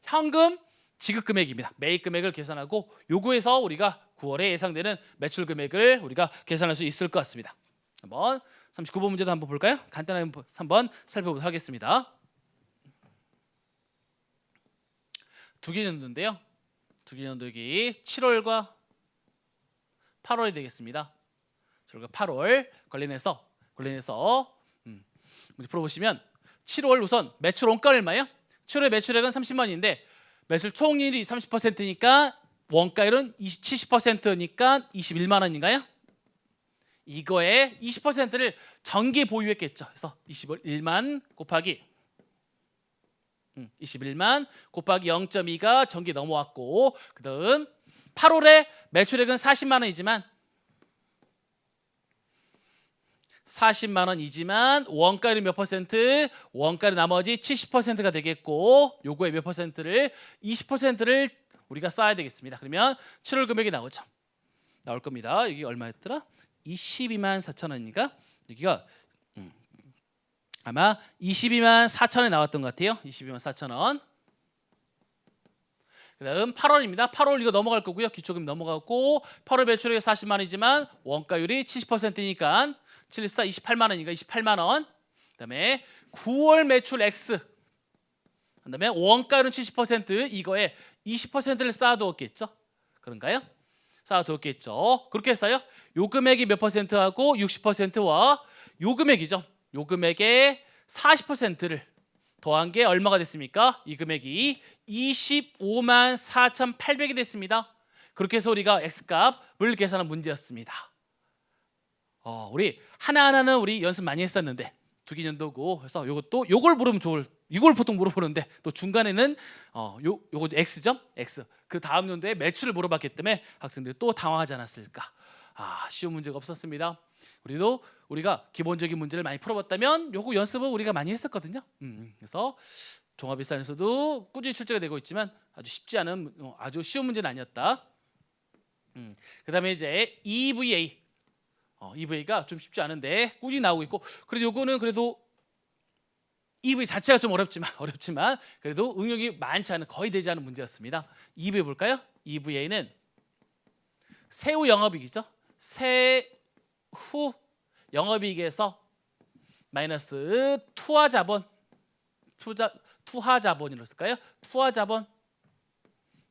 현금 지급 금액입니다. 매입 금액을 계산하고 요거에서 우리가 9월에 예상되는 매출 금액을 우리가 계산할 수 있을 것 같습니다. 한번 39번 문제도 한번 볼까요? 간단하게 한번 살펴보도록 하겠습니다. 두개년도인데요. 두개년도기 7월과 8월이 되겠습니다. 7월과 8월 관련해서 문제 풀어보시면 7월 우선 매출 원가 얼마예요? 7월 매출액은 30만인데 매출 총이율이 30%니까 원가율은 70%니까 21만 원인가요? 이거에 20%를 정기 보유했겠죠. 그래서 21만 곱하기 0.2가 정기 넘어왔고, 그다음 8월에 매출액은 40만 원이지만 원가율이 몇 퍼센트? 원가율 나머지 70%가 되겠고, 요거의 몇 퍼센트를 20%를 우리가 쌓아야 되겠습니다. 그러면 7월 금액이 나올 겁니다. 여기 얼마였더라? 22만 4천 원인가? 여기가 아마 22만 4천 원에 나왔던 것 같아요. 22만 4천 원. 그다음 8월입니다. 8월 이거 넘어갈 거고요. 기초금 넘어가고 8월 매출액이 40만 원이지만 원가율이 70%니까 714 28만 원이니까 28만 원. 그다음에 9월 매출 X. 그다음에 원가율은 70%, 이거에 20%를 쌓아두었겠죠. 그런가요? 쌓아두었겠죠. 그렇게 했어요. 요 금액이 몇 퍼센트하고 60%와 요 금액이죠. 요 금액의 40%를 더한 게 얼마가 됐습니까? 이 금액이 25만 4,800이 됐습니다. 그렇게 해서 우리가 X값을 계산한 문제였습니다. 우리 하나하나는 우리 연습 많이 했었는데 두기년도고, 그래서 요걸 물으면 이걸 보통 물어보는데 또 중간에는 요거 X죠? X. 그 다음 연도에 매출을 물어봤기 때문에 학생들이 또 당황하지 않았을까? 쉬운 문제가 없었습니다. 우리가 기본적인 문제를 많이 풀어봤다면 요거 연습은 우리가 많이 했었거든요. 그래서 종합일산에서도 꾸준히 출제가 되고 있지만 아주 쉽지 않은 아주 쉬운 문제는 아니었다. 그다음에 이제 EVA가 좀 쉽지 않은데 꾸준히 나오고 있고, 그래도 요거는 그래도 EV 자체가 좀 어렵지만 그래도 응용이 많지 않은, 거의 되지 않은 문제였습니다. EVA 볼까요? EVA는 세후 영업이익이죠. 세후 영업이익에서 마이너스 투하자본이라고 쓸까요?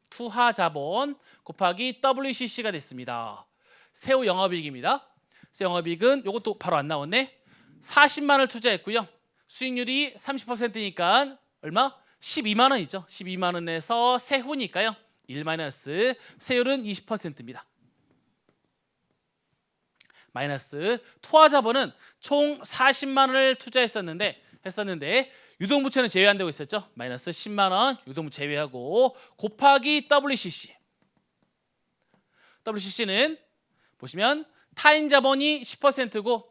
투하자본 곱하기 WCC가 됐습니다. 세후 영업이익입니다. 세후 영업이익은 이것도 바로 안 나왔네. 40만 원을 투자했고요. 수익률이 30%니까 얼마? 12만 원이죠. 12만 원에서 세후니까요. 1 마이너스 세율은 20%입니다. 마이너스 투하자본은 총 40만 원을 투자했었는데 유동부채는 제외 안 되고 있었죠. 마이너스 10만 원 유동부 제외하고 곱하기 WCC. WCC는 보시면 타인 자본이 10%고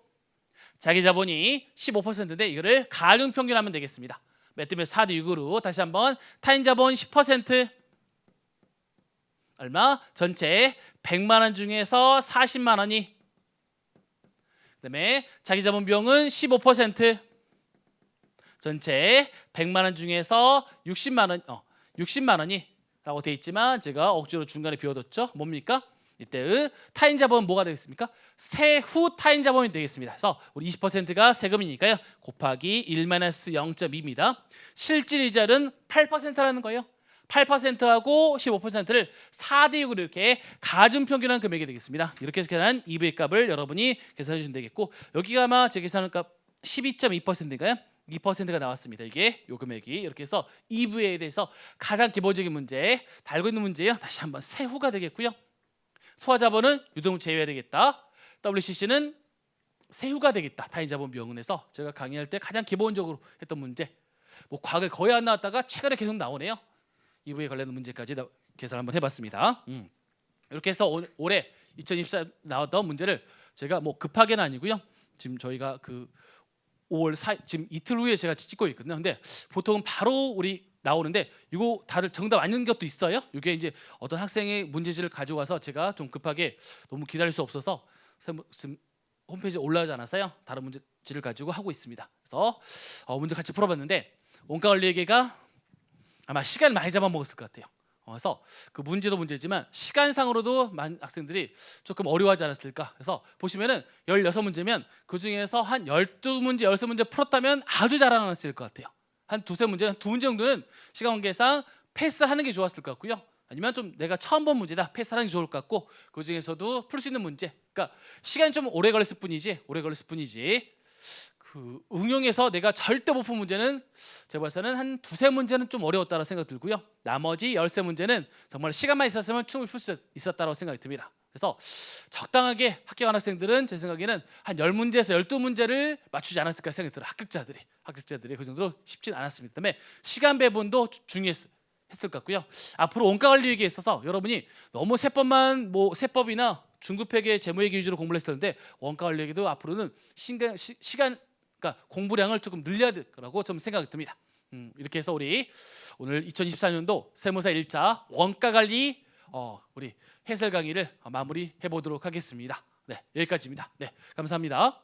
자기 자본이 15%인데 이거를 가중평균하면 되겠습니다. 몇 대 몇 4대 6으로 다시 한번 타인 자본 10% 얼마? 전체 100만 원 중에서 40만 원이, 그다음에 자기 자본 비용은 15% 전체 100만 원 중에서 60만 원이라고 돼 있지만 제가 억지로 중간에 비워뒀죠. 뭡니까? 이때의 타인 자본은 뭐가 되겠습니까? 세후 타인 자본이 되겠습니다. 그래서 우리 20%가 세금이니까요. 곱하기 1-0.2입니다. 실질 이자율은 8%라는 거예요. 8%하고 15%를 4대 6으로 이렇게 가중평균한 금액이 되겠습니다. 이렇게 해서 계산한 EVA 값을 여러분이 계산해 주시면 되겠고, 여기가 아마 제 계산한 값 12.2%인가요? 2%가 나왔습니다. 이게 요 금액이. 이렇게 해서 EVA에 대해서 가장 기본적인 문제 달고 있는 문제예요. 다시 한번 세후가 되겠고요. 투하자본은 유동부 제외해야 되겠다. WCC는 세후가 되겠다. 타인 자본 비용은에서 제가 강의할 때 가장 기본적으로 했던 문제. 과거에 거의 안 나왔다가 최근에 계속 나오네요. EVA 관련된 문제까지 계산 한번 해봤습니다. 이렇게 해서 올해 2024 나왔던 문제를 제가 급하게는 아니고요. 지금 저희가 그 5월 4일 지금 이틀 후에 제가 찍고 있거든요. 근데 보통은 바로 우리 나오는데 이거 다들 정답 아닌 것도 있어요. 이게 이제 어떤 학생의 문제지를 가져와서 제가 좀 급하게 너무 기다릴 수 없어서 지금 홈페이지에 올라오지 않았어요. 다른 문제지를 가지고 하고 있습니다. 그래서 문제 같이 풀어봤는데 원가관리회계가 아마 시간을 많이 잡아먹었을 것 같아요. 그래서 그 문제도 문제지만 시간상으로도 많은 학생들이 조금 어려워하지 않았을까. 그래서 보시면은 16문제면 그중에서 한 12문제, 13문제 풀었다면 아주 잘하았을 것 같아요. 한 두세 문제, 두 문제 정도는 시간 관계상 패스하는 게 좋았을 것 같고요. 아니면 좀 내가 처음 본 문제다 패스하는 게 좋을 것 같고, 그중에서도 풀 수 있는 문제, 그러니까 시간이 좀 오래 걸렸을 뿐이지 그 응용해서 내가 절대 못 푼 문제는 제가 봤을 때는 한 두세 문제는 좀 어려웠다고 생각 들고요. 나머지 13문제는 정말 시간만 있었으면 충분히 풀 수 있었다고 생각이 듭니다. 그래서 적당하게 합격한 학생들은 제 생각에는 한 10문제에서 12문제를 맞추지 않았을까 생각이 들어요. 합격자들이 그 정도로 쉽진 않았습니다. 그다음에 시간 배분도 중요했을 것 같고요. 앞으로 원가 관리 위기에 있어서 여러분이 너무 세법만 뭐 세법이나 중급회계 재무회계 위주로 공부를 했을 텐데 원가 관리 위기도 앞으로는 시간 그러니까 공부량을 조금 늘려야 될 거라고 좀 생각이 듭니다. 이렇게 해서 우리 오늘 2024년도 세무사 1차 원가 관리 우리 해설 강의를 마무리해 보도록 하겠습니다. 네, 여기까지입니다. 네, 감사합니다.